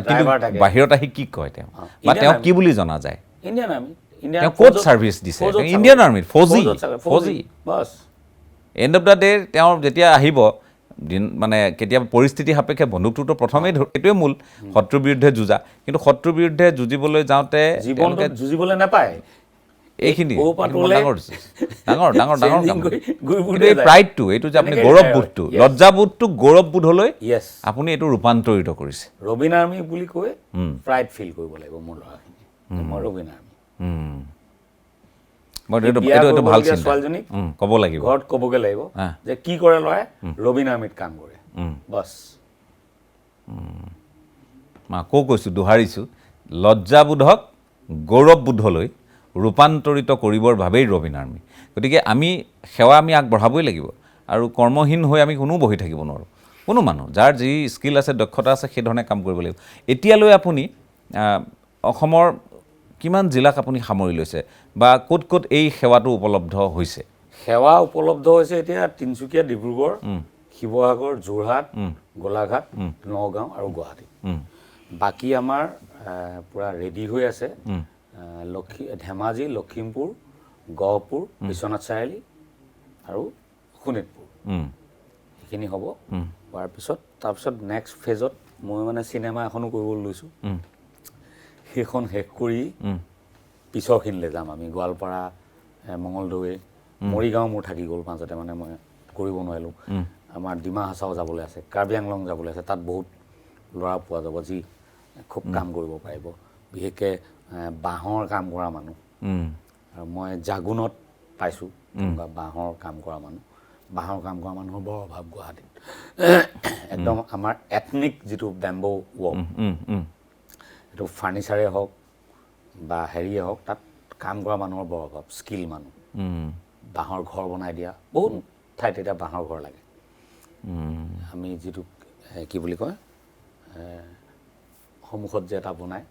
কিন্তু বাহিৰত আহি কি কয় তেওঁ, বা তেওঁ কি বুলি জনা যায়? Indian army. তেওঁ ক'ত ছাৰ্ভিচ দিছে? ইণ্ডিয়ান আৰ্মিত ফৌজি। বাছ এণ্ড অফ দ্য ডে তেওঁ যেতিয়া আহিব, মানে কেতিয়াবা পৰিস্থিতি সাপেক্ষে বন্দুকটোতো প্ৰথমেই এইটোৱে মূল, শত্ৰুৰ বিৰুদ্ধে যুঁজা, কিন্তু শত্ৰুৰ বিৰুদ্ধে যুঁজিবলৈ যাওঁতে জীৱনটোত যুঁজিবলৈ নাপায়। এইখিনি ডাঙৰ কাম। কিন্তু এই এই প্ৰাইডটো, এইটো যে আপুনি গৌৰৱবোধটো, লজ্জাবোধটো গৌৰৱবোধলৈ আপুনি এইটো ৰূপান্তৰিত কৰিছে। ৰবিন আৰ্মি বুলি কৈ প্ৰাইড ফিল কৰিব লাগিব মোৰ ল'ৰাখিনি, মই ৰবিন আৰ্মি। এইটো ভাল চিন্তা, ছোৱালীজনীক ক'ব লাগিব, ঘৰত ক'বগৈ লাগিব যে কি কৰে ল'ৰাই, ৰবিন আৰ্মিত কাম কৰে, বাছ। মই আকৌ কৈছোঁ, দোহাৰিছোঁ, লজ্জাবোধক গৌৰৱবোধলৈ ৰূপান্তৰিত কৰিবৰ বাবেই ৰবিন আৰ্মি। গতিকে আমি সেৱা আগবঢ়াবই লাগিব, আৰু কৰ্মহীন হৈ আমি কোনো বহি থাকিব নোৱাৰোঁ। কোনো মানুহ যাৰ যি স্কিল আছে, দক্ষতা আছে, সেইধৰণে কাম কৰিব লাগিব। এতিয়ালৈ আপুনি অসমৰ কিমান জিলাক আপুনি সামৰি লৈছে, বা ক'ত ক'ত এই সেৱাটো উপলব্ধ হৈছে? সেৱা উপলব্ধ হৈছে এতিয়া তিনিচুকীয়া, ডিব্ৰুগড়, শিৱসাগৰ, যোৰহাট, গোলাঘাট, নগাঁও আৰু গুৱাহাটী। বাকী আমাৰ পূৰা ৰেডি হৈ আছে ধেমাজি, লখিমপুৰ, গহপুৰ, বিশ্বনাথ চাৰিআলি আৰু শোণিতপুৰ। সেইখিনি হ'ব। হোৱাৰ পিছত তাৰপিছত নেক্সট ফেজত মই মানে চিনেমা এখনো কৰিবলৈ লৈছোঁ। সেইখন শেষ কৰি পিছৰখিনিলৈ যাম আমি। গোৱালপাৰা, মঙলদৈ, মৰিগাঁও মোৰ থাকি গ'ল মাজতে, মানে মই কৰিব নোৱাৰিলোঁ। আমাৰ ডিমা হাছাও যাবলৈ আছে, কাৰ্বি আংলং যাবলৈ আছে, তাত বহুত ল'ৰা পোৱা যাব যি খুব কাম কৰিব পাৰিব, বিশেষকৈ বাঁহৰ কাম কৰা মানুহ। আৰু মই জাগুনত পাইছোঁ তেনেকুৱা বাঁহৰ কাম কৰা মানুহ। বাঁহৰ কাম কৰা মানুহৰ বৰ অভাৱ গুৱাহাটীত। একদম আমাৰ এথনিক যিটো বেম্বো ৱৰ্ক, সেইটো ফাৰ্নিচাৰে হওক বা হেৰিয়ে হওক, তাত কাম কৰা মানুহৰ বৰ অভাৱ, স্কিল মানুহ। বাঁহৰ ঘৰ বনাই দিয়া, বহুত ঠাইত এতিয়া বাঁহৰ ঘৰ লাগে। আমি যিটো কি বুলি কয়, সন্মুখত যে এটা বনায়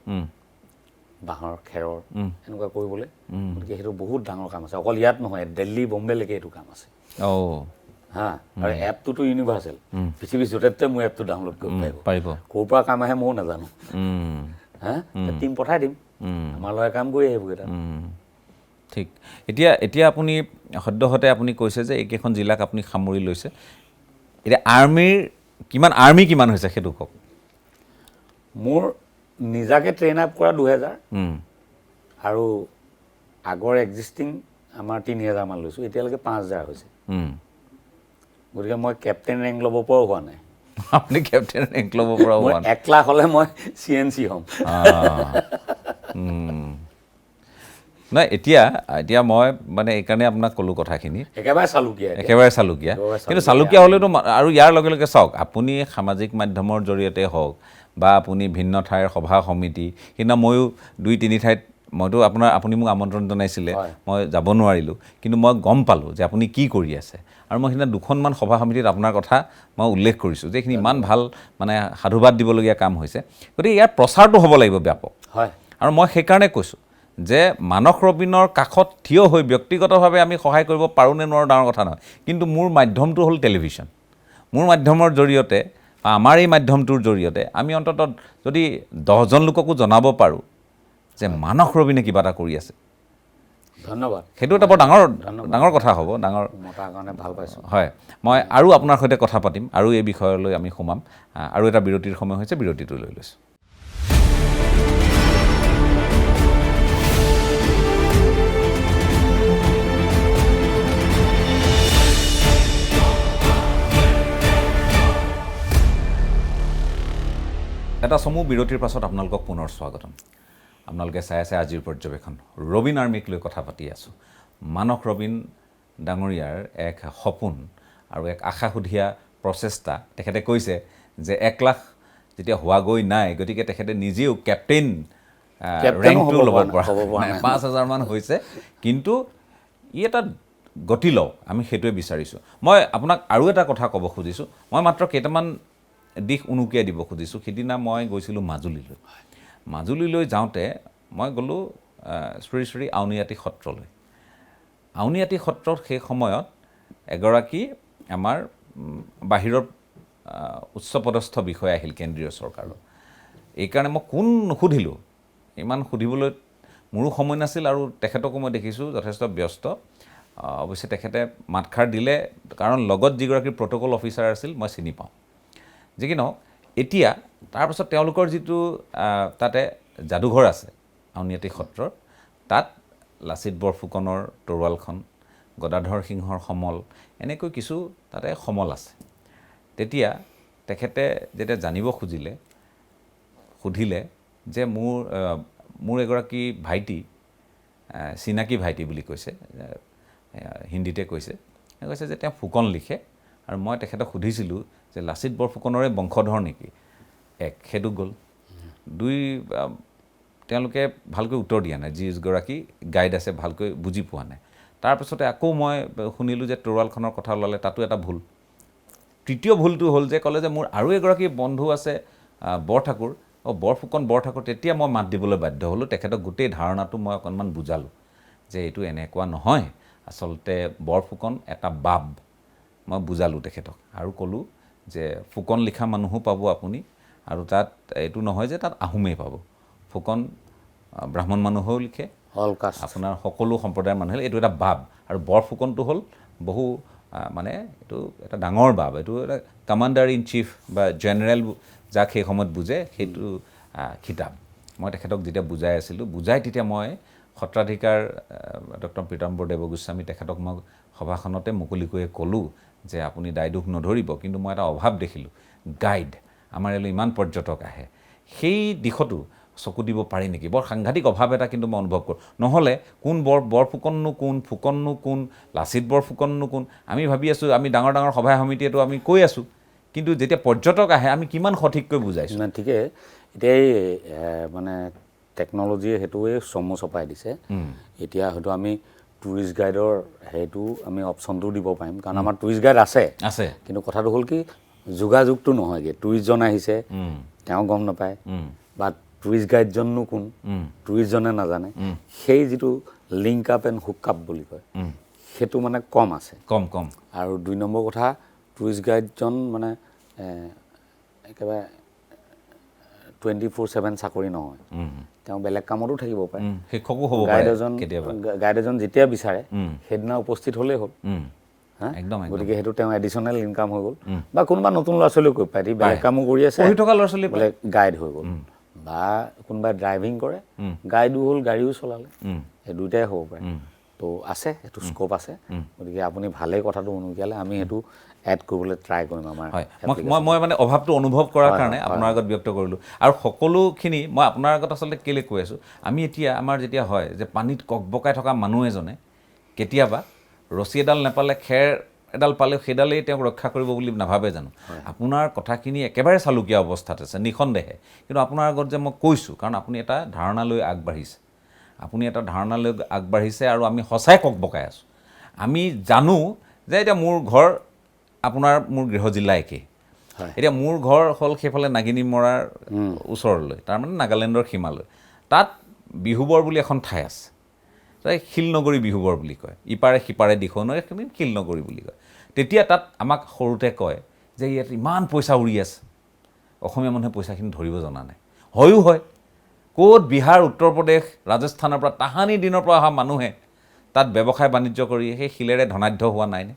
বাঁহৰ খেৰৰ, এনেকুৱা কৰিবলৈ, গতিকে সেইটো বহুত ডাঙৰ কাম আছে। অকল ইয়াত নহয়, দিল্লী, বম্বেলৈকে এইটো কাম আছে। হা, আৰু এপটোতো ইউনিভাৰ্চেল, পৃথিৱীৰ য'তে ত'তে মোৰ এপটো ডাউনলোড কৰিব পাৰিব। ক'ৰ পৰা কাম আহে ময়ো নাজানো। হা, টিম পঠাই দিম, আমাৰ ল'ৰাই কাম কৰি আহিব কেইটা ঠিক এতিয়া আপুনি সদ্যহতে আপুনি কৈছে যে এইকেইখন জিলাক আপুনি সামৰি লৈছে এতিয়া আৰ্মি কিমান হৈছে সেইটো কওক মোৰ নিজাকে ট্ৰেইন আপ কৰা 2000 আৰু আগৰ এক্সিষ্টিং আমাৰ 3000 মান লৈছোঁ এতিয়ালৈকে 5000 হৈছে গতিকে মই কেপ্টেইন ৰেংক ল'ব পৰাও হোৱা নাই আপুনি কেপ্টেইন ৰেংক ল'ব পৰা হোৱা নাই 1 লাখ হ'লে মই CNC হ'ম নাই এতিয়া মই মানে এইকাৰণে আপোনাক ক'লোঁ কথাখিনি একেবাৰে চালুকীয়া কিন্তু চালুকীয়া হ'লেতো আৰু ইয়াৰ লগে লগে চাওক আপুনি সামাজিক মাধ্যমৰ জৰিয়তে হওক বা আপুনি ভিন্ন ঠাইৰ সভা সমিতি কিন্তু ময়ো 2-3 ঠাইত মইতো আপুনি মোক আমন্ত্ৰণ জনাইছিলে মই যাব নোৱাৰিলোঁ কিন্তু মই গম পালোঁ যে আপুনি কি কৰি আছে আৰু মই সেইদিনা 2খনমান সভা সমিতিত আপোনাৰ কথা মই উল্লেখ কৰিছোঁ যে এইখিনি ইমান ভাল মানে সাধুবাদ দিবলগীয়া কাম হৈছে গতিকে ইয়াৰ প্ৰচাৰটো হ'ব লাগিব ব্যাপক আৰু মই সেইকাৰণে কৈছোঁ যে মানস ৰবীনৰ কাষত থিয় হৈ ব্যক্তিগতভাৱে আমি সহায় কৰিব পাৰোঁ নে নোৱাৰোঁ ডাঙৰ কথা নহয় কিন্তু মোৰ মাধ্যমটো হ'ল টেলিভিশ্যন মোৰ মাধ্যমৰ জৰিয়তে বা আমাৰ এই মাধ্যমটোৰ জৰিয়তে আমি অন্ততঃ যদি 10জন লোককো জনাব পাৰোঁ যে মানস ৰবীনে কিবা এটা কৰি আছে ধন্যবাদ সেইটো এটা বৰ ডাঙৰ কথা হ'ব ডাঙৰ মতাৰ কাৰণে ভাল পাইছোঁ হয় মই আৰু আপোনাৰ সৈতে কথা পাতিম আৰু এই বিষয়লৈ আমি সোমাম আৰু এটা বিৰতিৰ সময় হৈছে বিৰতিটো লৈ লৈছোঁ এটা চমু বিৰতিৰ পাছত আপোনালোকক পুনৰ স্বাগতম আপোনালোকে চাই আছে আজিৰ পৰ্যবেক্ষণ ৰবীন আৰ্মিক লৈ কথা পাতি আছোঁ মানস ৰবীন ডাঙৰীয়াৰ এক সপোন আৰু এক আশাসুধীয়া প্ৰচেষ্টা তেখেতে কৈছে যে 1 লাখ যেতিয়া হোৱাগৈ নাই গতিকে তেখেতে নিজেও কেপ্টেইন ৰেংকটো ল'ব পৰা 5000 মান হৈছে কিন্তু ই এটা গতি লওক আমি সেইটোৱে বিচাৰিছোঁ মই আপোনাক আৰু এটা কথা ক'ব খুজিছোঁ মই মাত্ৰ কেইটামান দিশ উনুকিয়াই দিব খুজিছোঁ সিদিনা মই গৈছিলোঁ মাজুলীলৈ যাওঁতে মই গ'লোঁ শ্ৰী শ্ৰী আউনীআটী সত্ৰলৈ আউনীআটী সত্ৰত সেই সময়ত এগৰাকী আমাৰ বাহিৰৰ উচ্চপদস্থ বিষয়া আহিল কেন্দ্ৰীয় চৰকাৰৰ এইকাৰণে মই কোন নুসুধিলোঁ ইমান সুধিবলৈ মোৰো সময় নাছিল আৰু তেখেতকো মই দেখিছোঁ যথেষ্ট ব্যস্ত অৱশ্যে তেখেতে মাতষাৰ দিলে কাৰণ লগত যিগৰাকী প্ৰট'কল অফিচাৰ আছিল মই চিনি পাওঁ যি কি নহওক এতিয়া তাৰপাছত তেওঁলোকৰ যিটো তাতে যাদুঘৰ আছে আউনীআটী সত্ৰৰ তাত লাচিত বৰফুকনৰ তৰোৱালখন গদাধৰ সিংহৰ সমল এনেকৈ কিছু তাতে সমল আছে তেতিয়া তেখেতে যেতিয়া জানিব সুধিলে যে মোৰ এগৰাকী ভাইটি চিনাকি ভাইটি বুলি কৈছে হিন্দীতে কৈছে যে তেওঁ ফুকন লিখে আৰু মই তেখেতক সুধিছিলোঁ যে লাচিত বৰফুকনৰে বংশধৰ নেকি সেইটো গ'ল 2 তেওঁলোকে ভালকৈ উত্তৰ দিয়া নাই যিগৰাকী গাইড আছে ভালকৈ বুজি পোৱা নাই তাৰপিছতে আকৌ মই শুনিলোঁ যে তৰোৱালখনৰ কথা ওলালে তাতো এটা ভুল তৃতীয় ভুলটো হ'ল যে ক'লে যে মোৰ আৰু এগৰাকী বন্ধু আছে বৰঠাকুৰ বৰফুকন বৰঠাকুৰ তেতিয়া মই মাত দিবলৈ বাধ্য হ'লোঁ তেখেতক গোটেই ধাৰণাটো মই অকণমান বুজালোঁ যে এইটো এনেকুৱা নহয় আচলতে বৰফুকন এটা বাব মই বুজালোঁ তেখেতক আৰু ক'লোঁ যে ফুকন লিখা মানুহো পাব আপুনি আৰু তাত এইটো নহয় যে তাত আহোমেই পাব ফুকন ব্ৰাহ্মণ মানুহেও লিখে আপোনাৰ সকলো সম্প্ৰদায়ৰ মানুহে এইটো এটা বাব আৰু বৰফুকনটো হ'ল বহু মানে এইটো এটা ডাঙৰ বাব এইটো এটা কমাণ্ডাৰ ইন চিফ বা জেনেৰেল যাক সেই সময়ত বুজে সেইটো খিতাপ মই তেখেতক যেতিয়া বুজাই আছিলোঁ তেতিয়া মই সত্ৰাধিকাৰ ডক্টৰ পীতাম্বৰ দেৱগোস্বামী তেখেতক মই সভাখনতে মুকলিকৈ ক'লোঁ যে আপুনি দায়দোষ নধৰিব কিন্তু মই এটা অভাৱ দেখিলোঁ গাইড আমাৰ ইয়ালৈ ইমান পৰ্যটক আহে সেই দিশতো চকু দিব পাৰি নেকি বৰ সাংঘাতিক অভাৱ এটা কিন্তু মই অনুভৱ কৰোঁ নহ'লে কোন বৰফুকননো কোন ফুকননো কোন লাচিত বৰফুকননো কোন আমি ভাবি আছোঁ আমি ডাঙৰ সভা সমিতিয়েতো আমি কৈ আছোঁ কিন্তু যেতিয়া পৰ্যটক আহে আমি কিমান সঠিককৈ বুজাইছোঁ ঠিকে এতিয়া এই মানে টেকন'লজিয়ে সেইটোৱে চমু চপাই দিছে এতিয়া হয়তো আমি টুৰিষ্ট গাইডৰ সেইটো আমি অপশ্যনটো দিব পাৰিম কাৰণ আমাৰ টুৰিষ্ট গাইড আছে কিন্তু কথাটো হ'ল কি যোগাযোগটো নহয়গৈ টুৰিষ্টজন আহিছে তেওঁ গম নাপায় বা টুৰিষ্ট গাইডজননো কোন টুৰিষ্টজনে নাজানে সেই যিটো link up and hook up বুলি কয় সেইটো মানে কম আছে কম আৰু 2 নম্বৰ কথা টুৰিষ্ট গাইডজন মানে একেবাৰে 24/7 চাকৰি নহয় তেওঁ বেলেগ কামতো থাকিব পাৰে শিক্ষকো হ'ব গাইড পাৰে এজন কেতিয়াবা গাইড এজন যেতিয়া বিচাৰে সেইদিনা উপস্থিত হ'লেই হ'ল হা একদম গতিকে সেইটো তেওঁ এডিশ্যনেল ইনকাম হৈ গ'ল বা কোনোবা নতুন ল'ৰা ছোৱালীও কৰিব পাৰে বেলেগ কামো কৰি আছে পঢ়ি থকা ল'ৰা ছোৱালী বোলে গাইড হৈ গ'ল বা কোনোবাই ড্ৰাইভিং কৰে গাইডো হ'ল গাড়ীও চলালে এই দুয়োটাই হ'ব পাৰে তো আছে সেইটো স্ক'প আছে গতিকে আপুনি ভালেই কথাটো অনুকিয়ালে আমি সেইটো এড কৰিবলৈ ট্ৰাই কৰিম আমাৰ হয় মই মানে অভাৱটো অনুভৱ কৰাৰ কাৰণে আপোনাৰ আগত ব্যক্ত কৰিলোঁ আৰু সকলোখিনি মই আপোনাৰ আগত আচলতে কেলৈ কৈ আছোঁ আমি এতিয়া আমাৰ যেতিয়া হয় যে পানীত ককবকাই থকা মানুহ এজনে কেতিয়াবা ৰছী এডাল নাপালে খেৰ এডাল পালেও সেইডালেই তেওঁক ৰক্ষা কৰিব বুলি নাভাবে জানো আপোনাৰ কথাখিনি একেবাৰে চালুকীয়া অৱস্থাত আছে নিঃসন্দেহে কিন্তু আপোনাৰ আগত যে মই কৈছোঁ কাৰণ আপুনি এটা ধাৰণা লৈ আগবাঢ়িছে আৰু আমি সঁচাই ককবকাই আছোঁ আমি জানো যে এতিয়া মোৰ ঘৰ আপোনাৰ মোৰ গৃহ জিলা একেই এতিয়া মোৰ ঘৰ হ'ল সেইফালে নাগিনী মৰাৰ ওচৰলৈ তাৰমানে নাগালেণ্ডৰ সীমালৈ তাত বিহুবৰ বুলি এখন ঠাই আছে শিলনগৰী বিহুবৰ বুলি কয় ইপাৰে সিপাৰে দিশলৈ সেইখিনি শিলনগৰী বুলি কয় তেতিয়া তাত আমাক সৰুতে কয় যে ইয়াত ইমান পইচা উৰি আছে অসমীয়া মানুহে পইচাখিনি ধৰিব জনা নাই হয়ো হয় ক'ত বিহাৰ উত্তৰ প্ৰদেশ ৰাজস্থানৰ পৰা তাহানি দিনৰ পৰা অহা মানুহে তাত ব্যৱসায় বাণিজ্য কৰি সেই শিলেৰে ধনাঢ্য হোৱা নাইনে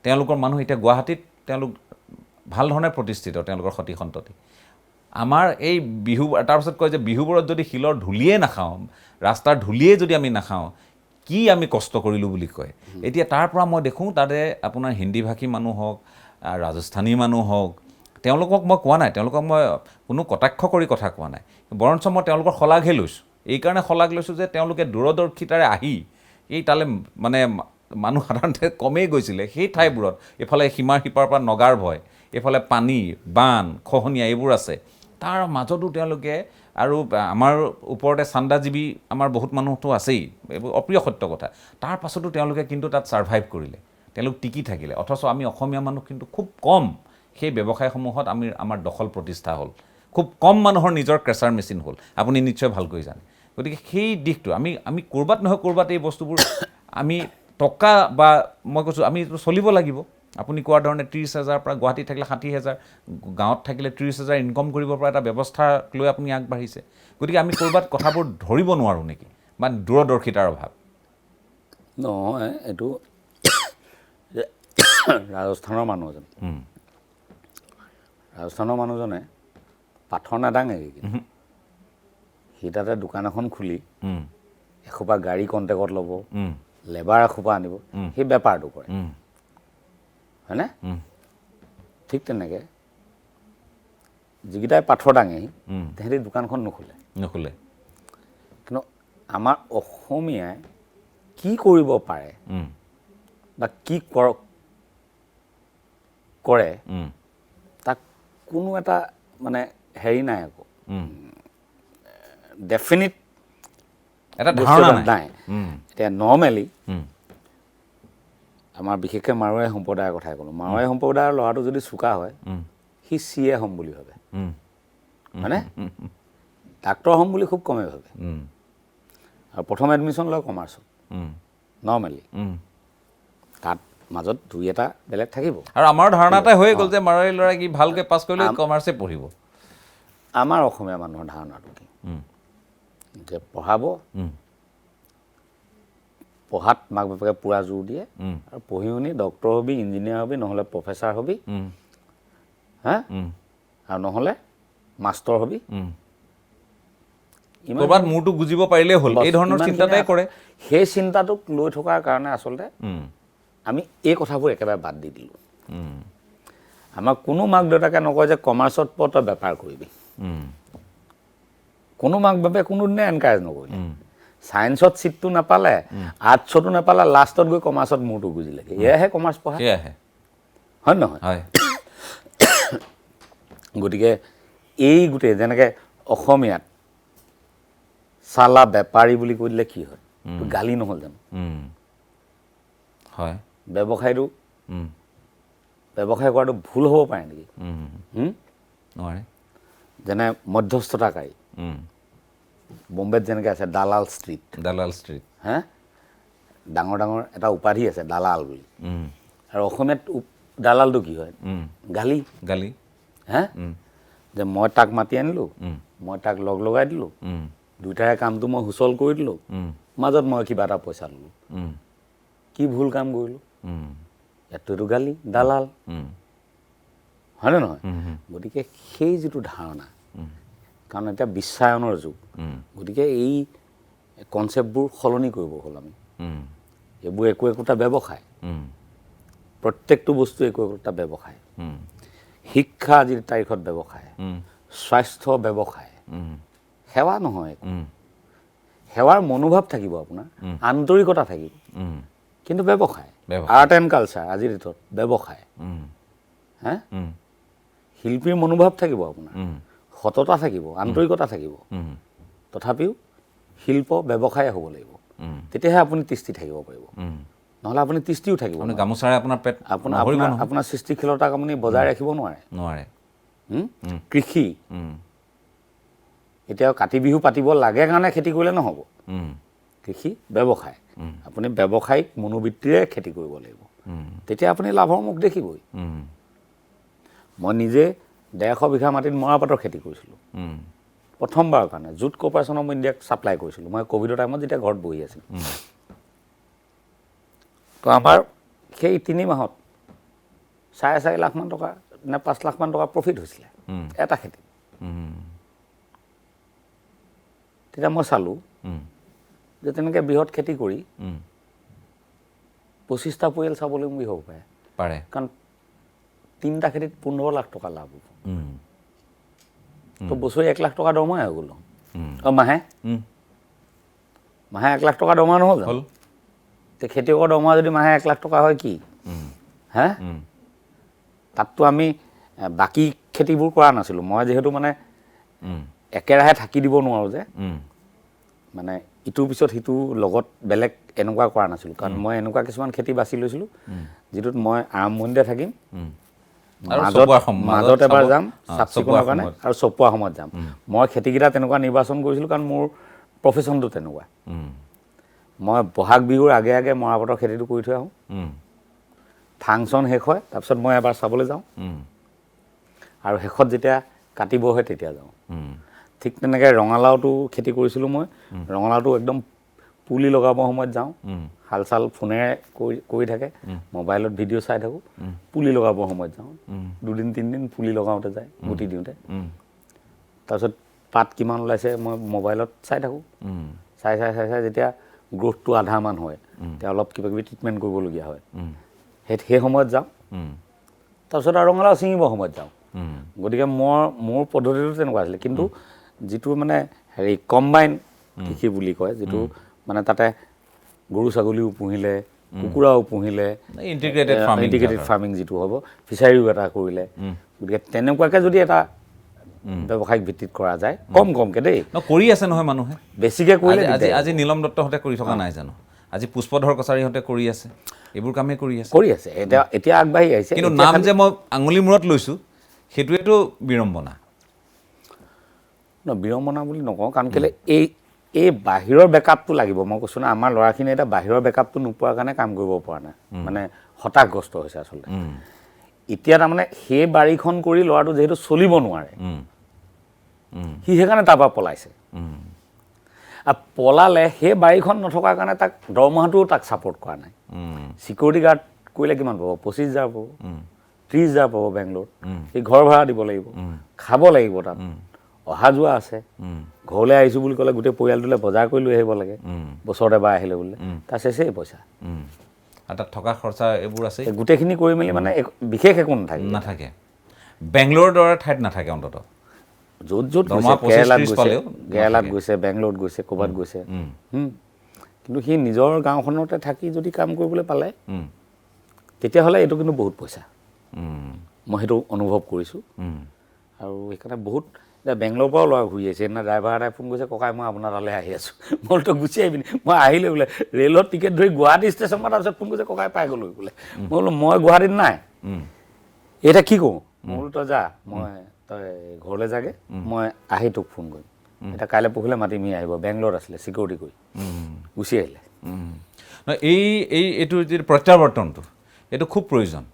তেওঁলোকৰ মানুহ এতিয়া গুৱাহাটীত তেওঁলোক ভাল ধৰণে প্ৰতিষ্ঠিত তেওঁলোকৰ সতি সন্ততি আমাৰ এই বিহু তাৰপিছত কয় যে বিহুবোৰত যদি শিলৰ ধূলিয়ে নাখাওঁ ৰাস্তাৰ ধূলিয়ে যদি আমি নাখাওঁ কি আমি কষ্ট কৰিলোঁ বুলি কয় এতিয়া তাৰ পৰা মই দেখোঁ তাতে আপোনাৰ হিন্দীভাষী মানুহ হওক ৰাজস্থানী মানুহ হওক তেওঁলোকক মই কোৱা নাই তেওঁলোকক মই কোনো কটাক্ষ কৰি কথা কোৱা নাই বৰঞ্চ মই তেওঁলোকৰ শলাগহে লৈছোঁ এইকাৰণে শলাগ লৈছোঁ যে তেওঁলোকে দূৰদৰ্শিতাৰে আহি এই তালৈ মানে মানুহ সাধাৰণতে কমেই গৈছিলে সেই ঠাইবোৰত এইফালে সীমাৰ সিপাৰৰ পৰা নগাৰ ভয় এইফালে পানী বান খহনীয়া এইবোৰ আছে তাৰ মাজতো তেওঁলোকে আৰু আমাৰ ওপৰতে চান্দাজীৱী আমাৰ বহুত মানুহতো আছেই এইবোৰ অপ্ৰিয় সত্য কথা তাৰ পাছতো তেওঁলোকে কিন্তু তাত ছাৰ্ভাইভ কৰিলে তেওঁলোক টিকি থাকিলে অথচ আমি অসমীয়া মানুহ কিন্তু খুব কম সেই ব্যৱসায়সমূহত আমাৰ দখল প্ৰতিষ্ঠা হ'ল খুব কম মানুহৰ নিজৰ ক্ৰেচাৰ মেচিন হ'ল আপুনি নিশ্চয় ভালকৈ জানে গতিকে সেই দিশটো আমি ক'ৰবাত নহয় ক'ৰবাত এই বস্তুবোৰ আমি টকা বা মই কৈছোঁ আমি চলিব লাগিব আপুনি কোৱাৰ ধৰণে 30,000 পৰা গুৱাহাটীত থাকিলে 60,000 গাঁৱত থাকিলে 30,000 ইনকম কৰিব পৰা এটা ব্যৱস্থা লৈ আপুনি আগবাঢ়িছে গতিকে আমি ক'ৰবাত কথাবোৰ ধৰিব নোৱাৰোঁ নেকি বা দূৰদৰ্শিতাৰ অভাৱ নহয় এইটো ৰাজস্থানৰ মানুহজনে পাথৰ নাদাঙে সি তাতে দোকান এখন খুলি এসোপা গাড়ী কণ্টেক্টত ল'ব লেবাৰ এসোপা আনিব সেই বেপাৰটো কৰে হয়নে ঠিক তেনেকৈ যিকেইটাই পাথৰ দাঙে তেহেঁতি দোকানখন নোখোলে কিন্তু আমাৰ অসমীয়াই কি কৰিব পাৰে বা কি কৰে তাক কোনো এটা মানে হেৰি নাই আকৌ ডেফিনিট এটা ধাৰণা নাই এতিয়া নৰ্মেলি আমাৰ বিশেষকৈ মাৰোৱাৰী সম্প্ৰদায়ৰ কথাই ক'লোঁ মাৰোৱাৰী সম্প্ৰদায়ৰ ল'ৰাটো যদি চোকা হয় সি CA হ'ম বুলি ভাবে হয়নে ডাক্তৰ হ'ম বুলি খুব কমেই ভাবে আৰু প্ৰথম এডমিশ্যন লয় কমাৰ্চত নৰ্মেলি তাত মাজত দুই এটা বেলেগ থাকিব আৰু আমাৰ ধাৰণা এটা হৈ গ'ল যে মাৰোৱাৰী ল'ৰা কি ভালকৈ পাছ কৰিলে কমাৰ্চে পঢ়িব আমাৰ অসমীয়া মানুহৰ ধাৰণাটো কি যে পঢ়াব পঢ়াত মাক বাপেকে পূৰা জোৰ দিয়ে আৰু পঢ়ি শুনি ডক্টৰ হবি ইঞ্জিনিয়াৰ হবি নহ'লে প্ৰফেচাৰ হবি হা আৰু নহ'লে মাষ্টৰ হবি ক'ৰবাত মূৰটো বুজিব পাৰিলেই হ'ল এই ধৰণৰ চিন্তাটাই কৰে সেই চিন্তাটোক লৈ থকাৰ কাৰণে আচলতে আমি এই কথাবোৰ একেবাৰে বাদ দি দিলোঁ আমাক কোনো মাক দেউতাকে নকয় যে কমাৰ্চত পঢ় তই বেপাৰ কৰিবি কোনো মাক বাপে কোনোদিনে এনকাৰেজ নকৰিলে ছায়েন্সত ছিটটো নাপালে আৰ্টছতো নাপালে লাষ্টত গৈ কমাৰ্চত মূৰটো গুজিলেগৈ এয়াহে কমাৰ্চ পঢ়া হয় নহয় গতিকে এই গোটেই যেনেকৈ অসমীয়াত চালা বেপাৰী বুলি কৈ দিলে কি হয় গালি নহ'ল জানো হয় ব্যৱসায় কৰাটো ভুল হ'ব পাৰে নেকি নোৱাৰে যেনে মধ্যস্থতাকাৰী বম্বেত যেনেকৈ আছে দালাল ষ্ট্ৰীট হা ডাঙৰ ডাঙৰ এটা উপাধি আছে দালাল বুলি আৰু অসমীয়াত দালালটো কি হয় গালি হা যে মই তাক মাতি আনিলোঁ মই তাক লগাই দিলোঁ দুইটাৰে কামটো মই সুচল কৰি দিলোঁ, মাজত মই কিবা এটা পইচা ল'লোঁ। কি ভুল কাম কৰিলোঁ? ইয়াততো এইটো গালি, দালাল, হয়নে নহয়? গতিকে সেই যিটো ধাৰণা, কাৰণ এতিয়া বিশ্বায়নৰ যুগ, গতিকে এই কনচেপ্টবোৰ সলনি কৰিব হ'ল আমি। এইবোৰ একো একোটা ব্যৱসায়, প্ৰত্যেকটো বস্তু একো একোটা ব্যৱসায়। শিক্ষা আজিৰ তাৰিখত ব্যৱসায়, স্বাস্থ্য ব্যৱসায়, সেৱা নহয়। সেৱাৰ মনোভাৱ থাকিব আপোনাৰ, আন্তৰিকতা থাকিব, কিন্তু ব্যৱসায়। আৰ্ট এণ্ড কালচাৰ আজিৰ ডেটত ব্যৱসায়। হা, শিল্পীৰ মনোভাৱ থাকিব আপোনাৰ, সততা থাকিব, আন্তৰিকতা থাকিব, তথাপিও শিল্প ব্যৱসায় হ'ব লাগিব, তেতিয়াহে আপুনি তিষ্ঠি থাকিব পাৰিব। নহ'লে আপুনি তিষ্ঠিও থাকিব, গামোচাৰে আপোনাৰ পেট আপোনাৰ সৃষ্টিশীলতাক আপুনি বজাই ৰাখিব নোৱাৰে। কৃষি, এতিয়া কাতি বিহু পাতিব লাগে কাৰণে খেতি কৰিলে নহ'ব। কৃষি ব্যৱসায়, আপুনি ব্যৱসায়িক মনোবৃত্তিৰে খেতি কৰিব লাগিব, তেতিয়া আপুনি লাভৰ মুখ দেখিবই। মই নিজে 150 বিঘা মাটিত মৰাপাটৰ খেতি কৰিছিলোঁ, প্ৰথমবাৰৰ কাৰণে। জুট কৰ্পৰেশ্যন অফ ইণ্ডিয়াক ছাপ্লাই কৰিছিলোঁ মই ক'ভিডৰ টাইমত, যেতিয়া ঘৰত বহি আছিলোঁ। তো আমাৰ সেই 3 মাহত 4.5 লাখমান টকা নে 5 লাখমান টকা প্ৰফিট হৈছিলে এটা খেতিত। তেতিয়া মই চালোঁ যে তেনেকৈ বৃহৎ খেতি কৰি 25টা পৰিয়াল স্বাৱলম্বী হ'ব পাৰে। কাৰণ 3টা খেতিত 15 লাখ টকা লাভ হ'ব। তো বছৰি 1 লাখ টকা দৰমহাই হৈ গ'ল। মাহে 1 লাখ টকা দৰমহা নহ'ল জানো? তে খেতিয়কৰ দৰমহা যদি মাহে 1 লাখ টকা হয় কি? হে, তাততো আমি বাকী খেতিবোৰ কৰা নাছিলোঁ। মই যিহেতু মানে একেৰাহে থাকি দিব নোৱাৰোঁ যে, মানে ইটোৰ পিছত সিটো লগত বেলেগ এনেকুৱা কৰা নাছিলোঁ। কাৰণ মই এনেকুৱা কিছুমান খেতি বাছি লৈছিলোঁ যিটোত মই আৰম্ভণিতে থাকিম, মাজত এবাৰ যাম চাফ চিকুণৰ কাৰণে, আৰু চপোৱা সময়ত যাম। মই খেতিকেইটা তেনেকুৱা নিৰ্বাচন কৰিছিলোঁ, কাৰণ মোৰ প্ৰফেশ্যনটো তেনেকুৱা। মই বহাগ বিহুৰ আগে আগে মৰাপাটৰ খেতিটো কৰি থৈ আহোঁ, ফাংচন শেষ হয়, তাৰপিছত মই এবাৰ চাবলৈ যাওঁ, আৰু শেষত যেতিয়া কাটিব হয় তেতিয়া যাওঁ। ঠিক তেনেকৈ ৰঙালাওটো খেতি কৰিছিলোঁ মই। ৰঙালাওটো একদম পুলি লগাবৰ সময়ত যাওঁ, হাল চাল ফোনেৰে কৰি থাকে, মোবাইলত ভিডিঅ' চাই থাকোঁ, পুলি লগাবৰ সময়ত যাওঁ, 2 দিন 3 দিন পুলি লগাওঁতে যায়, গুটি দিওঁতে। তাৰপিছত পাত কিমান ওলাইছে মই মোবাইলত চাই থাকোঁ, চাই যেতিয়া গ্ৰ'থটো আধামান হয়, তেতিয়া অলপ কিবা কিবি ট্ৰিটমেণ্ট কৰিবলগীয়া হয়, সেই সময়ত যাওঁ। তাৰপিছত আৰু ৰঙালাও ছিঙিবৰ সময়ত যাওঁ। গতিকে মোৰ পদ্ধতিটো তেনেকুৱা আছিলে। কিন্তু যিটো মানে হেৰি কম্বাইন কৃষি বুলি কয়, যিটো মানে তাতে গৰু ছাগলীও পুহিলে, কুকুৰাও পুহিলে, ইণ্টিগ্ৰেটেড ফাৰ্মিং যিটো হ'ব, ফিচাৰীও এটা কৰিলে, গতিকে তেনেকুৱাকৈ যদি এটা ব্যৱসায়িক ভিত্তিত কৰা যায়, কমকৈ দেই, কৰি আছে নহয় মানুহে, বেছিকৈ কৰিলে। আজি নীলম দত্তহঁতে কৰি থকা নাই জানো? আজি পুষ্পধৰ কছাৰীহঁতে কৰি আছে, এইবোৰ কামেই কৰি আছে। এতিয়া আগবাঢ়ি আহিছে। কিন্তু নাম যে মই আঙুলি মূৰত লৈছোঁ, সেইটোৱেতো বিড়ম্বনা। বিড়ম্বনা বুলি নকওঁ, কাৰণ কেলৈ এই বাহিৰৰ বেকআপটো লাগিব। মই কৈছোঁ না, আমাৰ ল'ৰাখিনিয়ে এতিয়া বাহিৰৰ বেকআপটো নোপোৱাৰ কাৰণে কাম কৰিব পৰা নাই, মানে হতাশগ্ৰস্ত হৈছে আচলতে। এতিয়া তাৰমানে সেই বাৰীখন কৰি ল'ৰাটো যিহেতু চলিব নোৱাৰে, সি সেইকাৰণে তাৰপৰা পলাইছে। আৰু পলালে সেই বাৰীখন নথকাৰ কাৰণে তাক দৰমহাটোও তাক ছাপৰ্ট কৰা নাই। ছিকিউৰিটি গাৰ্ড কৰিলে কিমান পাব? 25,000 পাব, 30,000 পাব বেংগলোৰত। সি ঘৰ ভাড়া দিব লাগিব, খাব লাগিব, তাত অহা যোৱা আছে। ঘৰলৈ আহিছোঁ বুলি ক'লে গোটেই পৰিয়ালটোলৈ বজাৰ কৰি লৈ আহিব লাগে, বছৰত এবাৰ আহিলে বোলে, তাৰ চেচেই পইচা। আৰু তাত থকা খৰচা এইবোৰ আছে, গোটেইখিনি কৰি মেলি মানে বিশেষ একো নাথাকে। বেংগলোৰৰ দৰে ঠাইত নাথাকে অন্ততঃ। য'ত কেৰেলাত গৈছে, বেংগলোৰত গৈছে, ক'ৰবাত গৈছে, কিন্তু সি নিজৰ গাঁওখনতে থাকি যদি কাম কৰিবলৈ পালে, তেতিয়াহ'লে এইটো কিন্তু বহুত পইচা। মই সেইটো অনুভৱ কৰিছোঁ। আৰু সেইকাৰণে বহুত এতিয়া বেংগলোৰৰ পৰাও ল'ৰা ঘূৰি আহিছে। সেইদিনা ড্ৰাইভাৰ এটাই ফোন কৰিছে, ককাই মই আপোনাৰ তালৈ আহি আছোঁ। মই বোলো গুচি আহিবি। মই আহিলে বোলে, ৰে'লত টিকেট ধৰি গুৱাহাটী ষ্টেচন পৰা, তাৰপিছত ফোন কৰিছে, ককাই পাই গ'লো বোলে। মই বোলো মই গুৱাহাটীত নাই, এতিয়া কি কৰোঁ? মই বোলো তই যা, তই ঘৰলৈ যাগে, মই আহি তোক ফোন কৰিম। এতিয়া কাইলৈ পৰহিলৈ মাতিম, হি আহিব। বেংগলোৰত আছিলে চিকিউৰিটি কৰি, গুচি আহিলে। এইটো যি প্ৰত্যাৱৰ্তনটো, এইটো খুব প্ৰয়োজন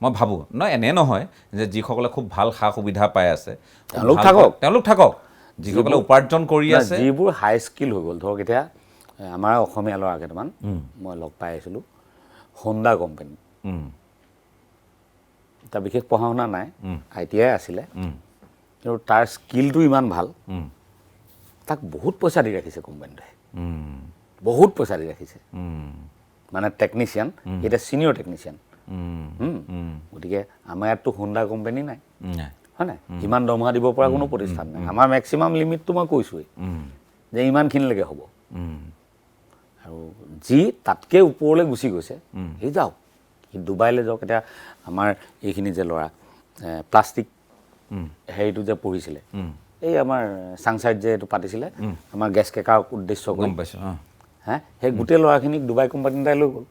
মই ভাবোঁ। এনে নহয় যে যিসকলে খুব ভাল সা সুবিধা পাই আছে তেওঁলোক থাকক, যিসকলে উপাৰ্জন কৰি আছে যিবোৰ হাই স্কিল হৈ গ'ল ধৰক এতিয়া আমাৰ অসমীয়া ল'ৰা কেইটামান মই লগ পাই আছিলোঁ হোণ্ডা কোম্পানী তাৰ বিশেষ পঢ়া শুনা নাই ITI আছিলে কিন্তু তাৰ স্কিলটো ইমান ভাল তাক বহুত পইচা দি ৰাখিছে কোম্পানীটোৱে বহুত পইচা দি ৰাখিছে মানে টেকনিচিয়ান এতিয়া ছিনিয়ৰ টেকনিচিয়ান গতিকে আমাৰ ইয়াততো হোণ্ডা কোম্পানী নাই হয় নাই ইমান দৰমহা দিব পৰা কোনো প্ৰতিষ্ঠান নাই আমাৰ মেক্সিমাম লিমিটটো মই কৈছোঁৱেই যে ইমানখিনিলৈকে হ'ব আৰু যি তাতকৈ ওপৰলৈ গুচি গৈছে সি যাওক সি ডুবাইলৈ যাওক এতিয়া আমাৰ এইখিনি যে ল'ৰা প্লাষ্টিক হেৰিটো যে পঢ়িছিলে এই আমাৰ চাংচাইত যে এইটো পাতিছিলে আমাৰ গেছ কেকাৰ উদ্দেশ্য কৰি হা সেই গোটেই ল'ৰাখিনিক ডুবাই কোম্পানী এটাই লৈ গ'ল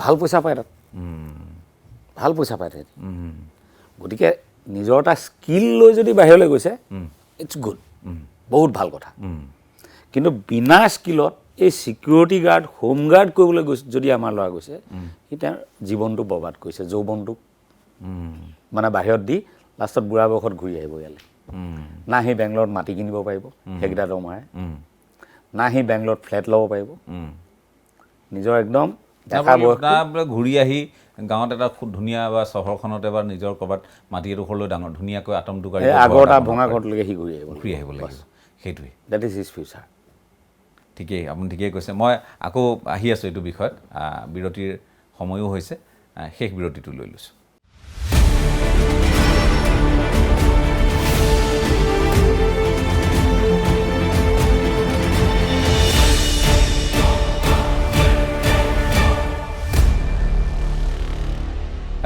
ভাল পইচা পায় তাত ভাল পইচা পায় তাত গতিকে নিজৰ এটা স্কিল লৈ যদি বাহিৰলৈ গৈছে ইটছ গুড বহুত ভাল কথা কিন্তু বিনা স্কিলত এই ছিকিউৰিটি গাৰ্ড হোম গাৰ্ড কৰিবলৈ গৈছে যদি আমাৰ ল'ৰা গৈছে সি তেওঁৰ জীৱনটো বৰবাদ কৰিছে যৌৱনটোক মানে বাহিৰত দি লাষ্টত বুঢ়া বয়সত ঘূৰি আহিব ইয়ালৈ না সি বেংগলত মাটি কিনিব পাৰিব সেইকেইটা দৰমহাৰে না সি বেংগলত ফ্লেট ল'ব পাৰিব নিজৰ একদম দেখা ঘূৰি আহি গাঁৱত এটা খুব ধুনীয়া বা চহৰখনতে বা নিজৰ ক'ৰবাত মাটি এডোখৰলৈ ডাঙৰ ধুনীয়াকৈ আটমটোকাৰী আগৰ এটা ভঙা ঘৰটোলৈকে সি ঘূৰি আহিব লাগিব সেইটোৱে দেট ইজ হিজ ফিউচাৰ ঠিকেই আপুনি ঠিকেই কৈছে মই আকৌ আহি আছোঁ এইটো বিষয়ত বিৰতিৰ সময়ো হৈছে শেষ বিৰতিটো লৈ লৈছোঁ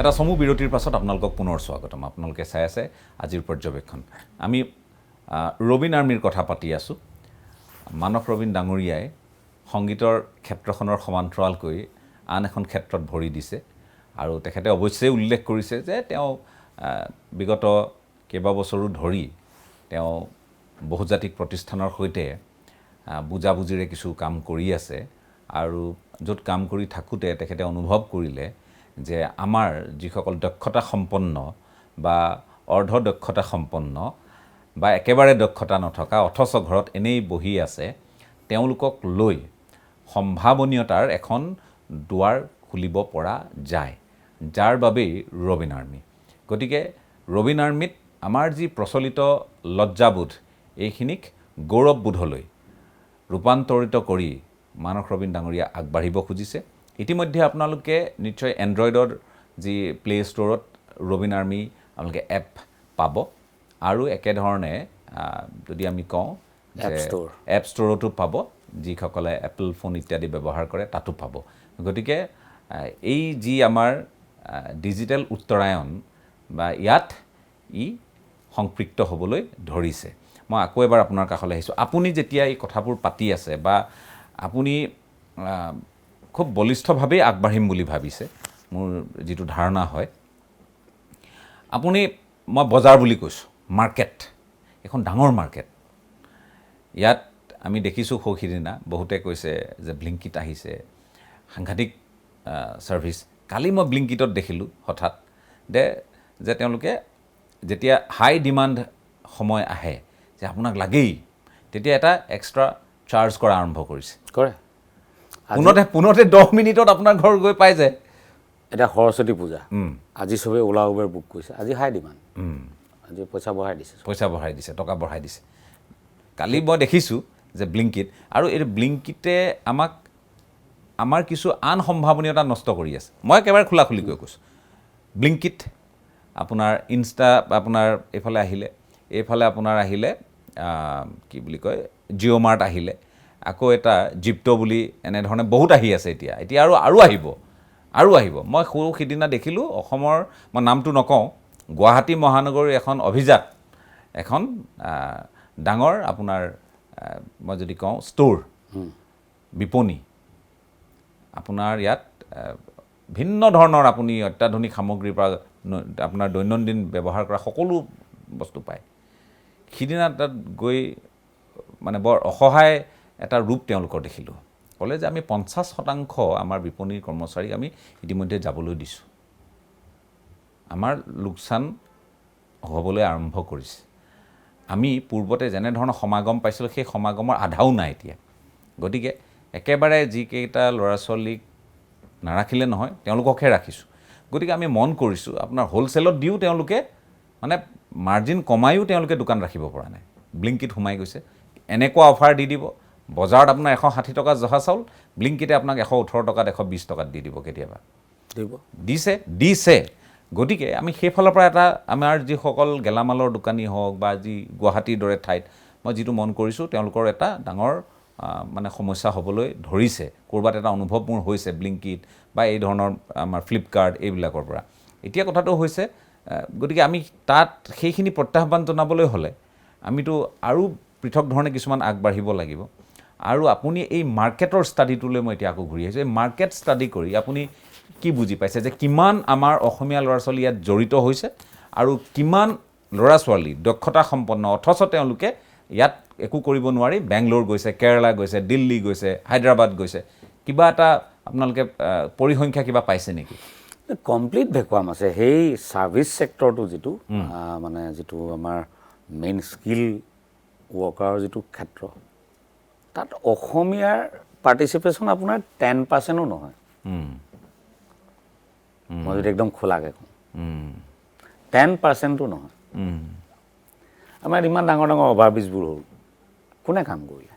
এটা চমু বিৰতিৰ পাছত আপোনালোকক পুনৰ স্বাগতম আপোনালোকে চাই আছে আজিৰ পৰ্যবেক্ষণ আমি ৰবীন আৰ্মীৰ কথা পাতি আছোঁ মানস ৰবীন ডাঙৰীয়াই সংগীতৰ ক্ষেত্ৰখনৰ সমান্তৰালকৈ আন এখন ক্ষেত্ৰত ভৰি দিছে আৰু তেখেতে অৱশ্যেই উল্লেখ কৰিছে যে তেওঁ বিগত কেইবাবছৰো ধৰি তেওঁ বহুজাতিক প্ৰতিষ্ঠানৰ সৈতে বুজাবুজিৰে কিছু কাম কৰি আছে আৰু য'ত কাম কৰি থাকোঁতে তেখেতে অনুভৱ কৰিলে যে আমাৰ যিসকল দক্ষতা সম্পন্ন বা অৰ্ধ দক্ষতা সম্পন্ন বা একেবাৰে দক্ষতা নথকা অথচ ঘৰত এনেই বহি আছে তেওঁলোকক লৈ সম্ভাৱনীয়তাৰ এখন দুৱাৰ খুলিব পৰা যায় যাৰ বাবেই ৰবীন আৰ্মী গতিকে ৰবীন আৰ্মীত আমাৰ যি প্ৰচলিত লজ্জাবোধ এইখিনিক গৌৰৱবোধলৈ ৰূপান্তৰিত কৰি মানস ৰবীন ডাঙৰীয়া আগবাঢ়িব খুজিছে ইতিমধ্যে আপোনালোকে নিশ্চয় এণ্ড্ৰইডৰ যি প্লে ষ্ট'ৰত ৰবীন আৰ্মী আপোনালোকে এপ পাব আৰু একেধৰণে যদি আমি কওঁ এপ ষ্ট'ৰতো পাব যিসকলে এপল ফোন ইত্যাদি ব্যৱহাৰ কৰে তাতো পাব গতিকে এই যি আমাৰ ডিজিটেল উত্তৰায়ণ বা ইয়াত ই সংপৃক্ত হ'বলৈ ধৰিছে মই আকৌ এবাৰ আপোনাৰ কাষলৈ আহিছোঁ আপুনি যেতিয়া এই কথাবোৰ পাতি আছে বা আপুনি খুব বলিষ্ঠভাৱেই আগবাঢ়িম বুলি ভাবিছে মোৰ যিটো ধাৰণা হয় আপুনি মই বজাৰ বুলি কৈছোঁ মাৰ্কেট এখন ডাঙৰ মাৰ্কেট ইয়াত আমি দেখিছোঁ সৌসিদিনা বহুতে কৈছে যে ব্লিংকিট আহিছে সাংঘাতিক ছাৰ্ভিচ কালি মই ব্লিংকিটত দেখিলোঁ হঠাৎ যে তেওঁলোকে যেতিয়া হাই ডিমাণ্ড সময় আহে যে আপোনাক লাগেই তেতিয়া এটা এক্সট্ৰা চাৰ্জ কৰা আৰম্ভ কৰিছে কৰে পোনতে 10 মিনিটত আপোনাৰ ঘৰ গৈ পাই যায় এটা সৰস্বতী পূজা আজি চবেই ওলা উবেৰ বুক কৰিছে আজি হাই ডিমাণ্ড আজি পইচা বঢ়াই দিছে টকা বঢ়াই দিছে কালি মই দেখিছোঁ যে ব্লিংকিট আৰু এই ব্লিংকিটে আমাৰ কিছু আন সম্ভাৱনীয়তা নষ্ট কৰি আছে মই একেবাৰে খোলাখুলিকৈ কৈছোঁ ব্লিংকিট আপোনাৰ ইনষ্টা আপোনাৰ এইফালে আপোনাৰ আহিলে কি বুলি কয় জিঅ' মাৰ্ট আহিলে আকৌ এটা জিপ্টো বুলি এনেধৰণে বহুত আহি আছে এতিয়া আৰু আহিব মই সিদিনা দেখিলোঁ অসমৰ মই নামটো নকওঁ গুৱাহাটী মহানগৰীৰ এখন অভিজাত এখন ডাঙৰ আপোনাৰ মই যদি কওঁ ষ্ট'ৰ বিপণী আপোনাৰ ইয়াত ভিন্ন ধৰণৰ আপুনি অত্যাধুনিক সামগ্ৰীৰ পৰা আপোনাৰ দৈনন্দিন ব্যৱহাৰ কৰা সকলো বস্তু পায় সিদিনা তাত গৈ মানে বৰ অসহায় এটা ৰূপ তেওঁলোকৰ দেখিলোঁ ক'লে যে আমি 50% আমাৰ বিপণীৰ কৰ্মচাৰীক আমি ইতিমধ্যে যাবলৈ দিছোঁ আমাৰ লোকচান হ'বলৈ আৰম্ভ কৰিছে আমি পূৰ্বতে যেনেধৰণৰ সমাগম পাইছিলোঁ সেই সমাগমৰ আধাও নাই এতিয়া গতিকে একেবাৰে যিকেইটা ল'ৰা ছোৱালীক নাৰাখিলে নহয় তেওঁলোককহে ৰাখিছোঁ গতিকে আমি মন কৰিছোঁ আপোনাৰ হ'লচেলত দিও তেওঁলোকে মানে মাৰ্জিন কমায়ো তেওঁলোকে দোকান ৰাখিব পৰা নাই ব্লিংকিট সোমাই গৈছে এনেকুৱা অফাৰ দি দিব বজাৰত আপোনাৰ 160 টকা জহা চাউল ব্লিংকিটে আপোনাক 118 টকাত 120 টকাত দি দিব কেতিয়াবা দিব দিছে গতিকে আমি সেইফালৰ পৰা এটা আমাৰ যিসকল গেলামালৰ দোকানী হওক বা যি গুৱাহাটীৰ দৰে ঠাইত মই যিটো মন কৰিছোঁ তেওঁলোকৰ এটা ডাঙৰ মানে সমস্যা হ'বলৈ ধৰিছে ক'ৰবাত এটা অনুভৱ মোৰ হৈছে ব্লিংকিট বা এই ধৰণৰ আমাৰ ফ্লিপকাৰ্ট এইবিলাকৰ পৰা এতিয়া কথাটো হৈছে গতিকে আমি তাত সেইখিনি প্ৰত্যাহ্বান জনাবলৈ হ'লে আমিতো আৰু পৃথক ধৰণে কিছুমান আগবাঢ়িব লাগিব আৰু আপুনি এই মাৰ্কেটৰ ষ্টাডিটোলৈ মই এতিয়া আকৌ ঘূৰি আহিছোঁ এই মাৰ্কেট ষ্টাডি কৰি আপুনি কি বুজি পাইছে যে কিমান আমাৰ অসমীয়া ল'ৰা ছোৱালী ইয়াত জড়িত হৈছে আৰু কিমান ল'ৰা ছোৱালী দক্ষতা সম্পন্ন অথচ তেওঁলোকে ইয়াত একো কৰিব নোৱাৰি বেংগলোৰ গৈছে কেৰালা গৈছে দিল্লী গৈছে হায়দৰাবাদ গৈছে কিবা এটা আপোনালোকে পৰিসংখ্যা কিবা পাইছে নেকি কমপ্লিট ভেকুৱাম আছে সেই ছাৰ্ভিচ ছেক্টৰটো যিটো মানে যিটো আমাৰ মেইন স্কিল ৱৰ্কাৰৰ যিটো ক্ষেত্ৰ তাত অসমীয়াৰ পাৰ্টিচিপেশ্যন আপোনাৰ 10%ও নহয় মই যদি একদম খোলাকৈ কওঁ 10%ও নহয় আমাৰ ইমান ডাঙৰ ডাঙৰ অভাৰব্ৰিজবোৰ হ'ল কোনে কাম কৰিলে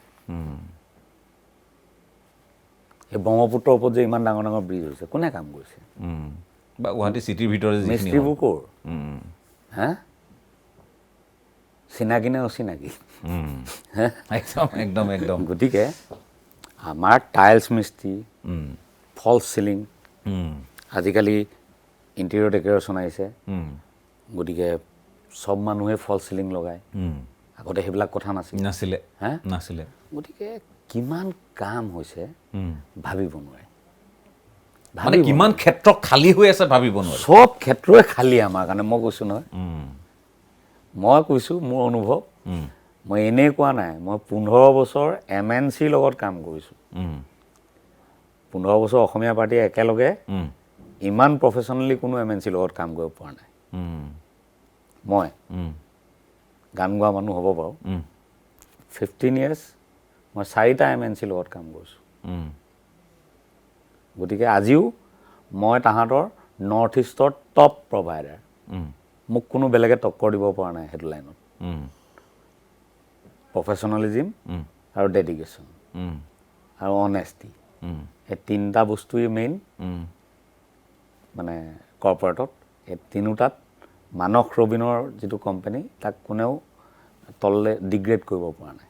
এই ব্ৰহ্মপুত্ৰৰ ওপৰত যে ইমান ডাঙৰ ডাঙৰ ব্ৰিজ হৈছে কোনে কাম কৰিছে বা গুৱাহাটী চিটিৰ ভিতৰত মিস্ত্ৰীবোৰ ক'ৰ হা চিনাকি নে অচিনাকি একদম একদম গতিকে আমাৰ টাইলছ মিস্ত্ৰী ফলছ চিলিং আজিকালি ইণ্টেৰিয়ৰ ডেকৰেশ্যন আহিছে গতিকে চব মানুহে ফলছ চিলিং লগায় আগতে সেইবিলাক কথা নাছিলে হা নাছিলে গতিকে কিমান কাম হৈছে ভাবিব নোৱাৰে মানে কিমান ক্ষেত্ৰ খালী হৈ আছে ভাবিব নোৱাৰে চব ক্ষেত্ৰই খালী আমাৰ কাৰণে মই কৈছোঁ নহয় মই কৈছোঁ মোৰ অনুভৱ মই এনেই কোৱা নাই মই 15 বছৰ MNC লগত কাম কৰিছোঁ 15 বছৰ অসমীয়া পাৰ্টীয়ে একেলগে ইমান প্ৰফেচনেলি কোনো MNC লগত কাম কৰিব পৰা নাই মই গান গোৱা মানুহ হ'ব বাৰু 15 years মই 4টা MNC লগত কাম কৰিছোঁ গতিকে আজিও মই তাহাঁতৰ নৰ্থ ইষ্টৰ টপ প্ৰভাইডাৰ মোক কোনো বেলেগে টক্কৰ দিব পৰা নাই সেইটো লাইনত প্ৰফেচনেলিজিম আৰু ডেডিকেশ্যন আৰু অনেষ্টি এই 3টা বস্তুৱেই মেইন মানে কৰ্পৰেটত এই তিনিওটাত মানস ৰবিনৰ যিটো কোম্পানী তাক কোনেও তললৈ ডিগ্ৰেড কৰিব পৰা নাই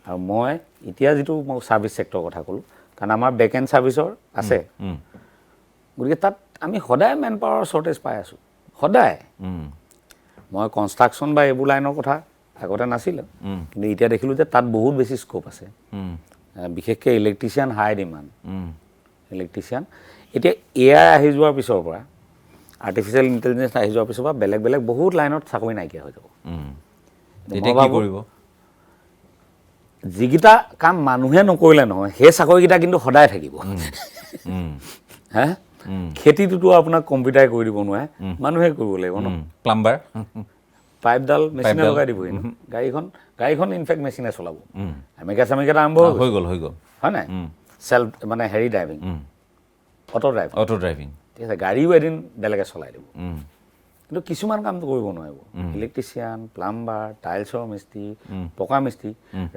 আৰু মই এতিয়া যিটো মই ছাৰ্ভিচ ছেক্টৰৰ কথা ক'লোঁ কাৰণ আমাৰ বেক এণ্ড ছাৰ্ভিচৰ আছে গতিকে তাত আমি সদায় মেন পাৱাৰৰ শ্বৰ্টেজ পাই আছোঁ সদায় মই কনষ্ট্ৰাকশ্যন বা এইবোৰ লাইনৰ কথা আগতে নাছিলোঁ কিন্তু এতিয়া দেখিলোঁ যে তাত বহুত বেছি স্ক'প আছে বিশেষকৈ ইলেক্ট্ৰিচিয়ান হাই ডিমাণ্ড ইলেক্ট্ৰিচিয়ান এতিয়া AI আহি যোৱাৰ পিছৰ পৰা আৰ্টিফিচিয়েল ইণ্টেলিজেঞ্চ আহি যোৱাৰ পিছৰ পৰা বেলেগ বেলেগ বহুত লাইনত চাকৰি নাইকিয়া হৈ যাব যিকেইটা কাম মানুহে নকৰিলে নহয় সেই চাকৰিকেইটা কিন্তু সদায় থাকিব হা খেতিটোতো আপোনাক কম্পিউটাৰে কৰি দিব নোৱাৰে মানুহে কৰিব লাগিব ন প্লাম্বাৰ পাইপডাল মেচিনে লগাই দিবহি গাড়ীখন ইনফেক্ট মেচিনে চলাব আমেৰিকাত আৰম্ভ হৈ গ'ল হয় নাই চেল্ফ মানে হেৰি ড্ৰাইভিং অটো ড্ৰাইভিং ঠিক আছে গাড়ীও এদিন বেলেগে চলাই দিব কিন্তু কিছুমান কামটো কৰিব নোৱাৰিব ইলেক্ট্ৰিচিয়ান প্লাম্বাৰ টাইলছৰ মিস্ত্ৰী পকা মিস্ত্ৰী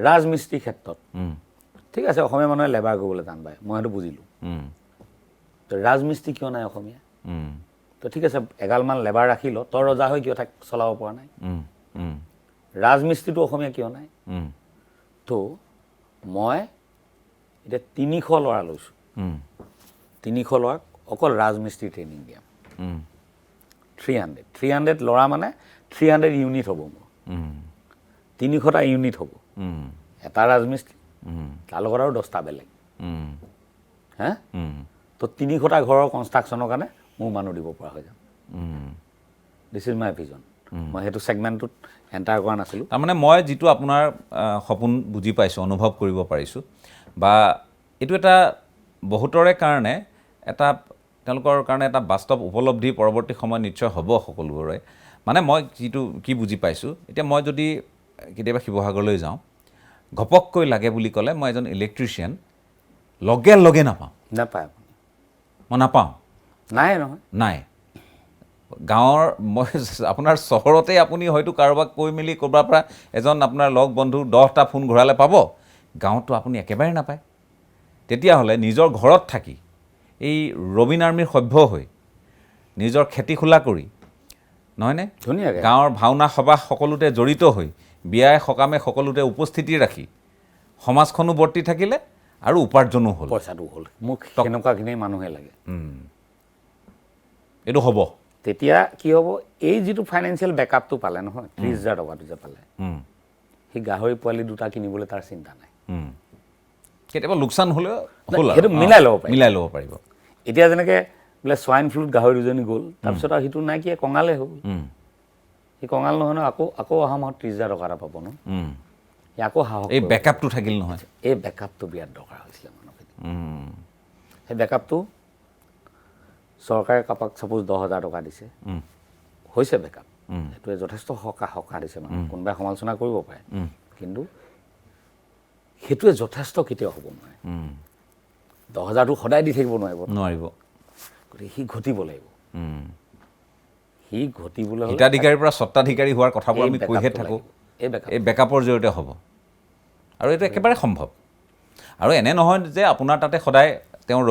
ৰাজমিস্ত্ৰীৰ ক্ষেত্ৰত ঠিক আছে অসমীয়া মানুহে লেবাৰ কৰিবলৈ টান পায় মই সেইটো বুজিলোঁ তো ৰাজমিস্ত্ৰী কিয় নাই অসমীয়া তো ঠিক আছে এগালমান লেবাৰ ৰাখি ল তই ৰজা হৈ কিয় তাক চলাব পৰা নাই ৰাজমিস্ত্ৰীটো অসমীয়া কিয় নাই তো মই এতিয়া 300 ল'ৰা লৈছোঁ 300 ল'ৰাক অকল ৰাজমিস্ত্ৰী ট্ৰেইনিং দিয়াম 300 ল'ৰা মানে 300 ইউনিট হ'ব মোৰ 300টা ইউনিট হ'ব এটা ৰাজমিস্ত্ৰী তাৰ লগত আৰু 10টা বেলেগ হা তো 300টা ঘৰৰ কনষ্ট্ৰাকশ্যনৰ কাৰণে মোৰ মানুহ দিব পৰা হৈ যাম দিছ ইজ মাই ভিজন মই সেইটো ছেগমেণ্টটোত এণ্টাৰ কৰা নাছিলোঁ তাৰমানে মই যিটো আপোনাৰ সপোন বুজি পাইছোঁ অনুভৱ কৰিব পাৰিছোঁ বা এইটো এটা বহুতৰে কাৰণে এটা তেওঁলোকৰ কাৰণে এটা বাস্তৱ উপলব্ধি পৰৱৰ্তী সময়ত নিশ্চয় হ'ব সকলোৰে মানে মই কি বুজি পাইছোঁ, এতিয়া মই যদি কেতিয়াবা শিৱসাগৰলৈ যাওঁ, ঘপককৈ লাগে বুলি ক'লে মই এজন ইলেক্ট্ৰিচিয়ান লগে নাপাওঁ। নাপায় মই নাপাওঁ। নাই নহয় নাই। গাঁৱৰ মই আপোনাৰ চহৰতেই আপুনি হয়তো কাৰোবাক কৈ মেলি ক'ৰবাৰ পৰা এজন আপোনাৰ লগ বন্ধু 10টা ফোন ঘূৰালে পাব, গাঁৱততো আপুনি একেবাৰে নাপায়। তেতিয়াহ'লে নিজৰ ঘৰত থাকি এই ৰবীন আৰ্মিৰ সভ্য হৈ নিজৰ খেতি খোলা কৰি, নহয়নে, ধুনীয়াকৈ গাঁৱৰ ভাওনা সবাহ সকলোতে জড়িত হৈ বিয়াই সকামে সকলোতে উপস্থিতি ৰাখি সমাজখনো বৰ্তি থাকিলে আৰু উপাৰ্জনো হ'ল। পইচাটো হ'ল। মোক সেনেকুৱাখিনি মানুহে লাগে। এইটো হ'ব। তেতিয়া কি হ'ব, এই যিটো ফাইনেন্সিয়েল বেকআপটো পালে নহয়, 30,000 টকাটো যে পালে, সেই গাহৰি পোৱালি 2টা কিনিবলৈ তাৰ চিন্তা নাই। কেতিয়াবা লোকচান হ'লেও হ'ল, সেইটো মিলাই ল'ব পাৰিব। এতিয়া যেনেকৈ বোলে সোৱাইন ফ্লুত গাহৰি 2জনী গ'ল, তাৰপিছত আৰু সিটো নাইকিয়া কঙালেই হ'ল। সি কঙাল নহয় ন, আকৌ অহা মাহত 30,000 টকা এটা পাব ন, সি আকৌ সাহস। এই বেকআপটো থাকিল নহয়, এই বেকআপটো বিৰাট দৰকাৰ হৈছিলে মানুহখিনি। সেই বেকআপটো চৰকাৰে কাৰোবাক ছাপ'জ 10,000 টকা দিছে, হৈছে বেকআপ, সেইটোৱে যথেষ্ট সকাহ দিছে মানুহ, কোনোবাই সমালোচনা কৰিব পাৰে, কিন্তু সেইটোৱে যথেষ্ট কেতিয়াও হ'ব নোৱাৰে। 10,000টো সদায় দি থাকিব নোৱাৰিব। গতিকে সি ঘটিব লাগিব। সি ঘটিবলৈ হ'লে হিতাধিকাৰীৰ পৰা স্বত্বাধিকাৰী হোৱাৰ কথাবোৰ আমি কৈহে থাকোঁ। এই বেকআপৰ জৰিয়তে হ'ব, আৰু এইটো একেবাৰে সম্ভৱ। আৰু এনে নহয় যে আপোনাৰ তাতে সদায় তেওঁৰ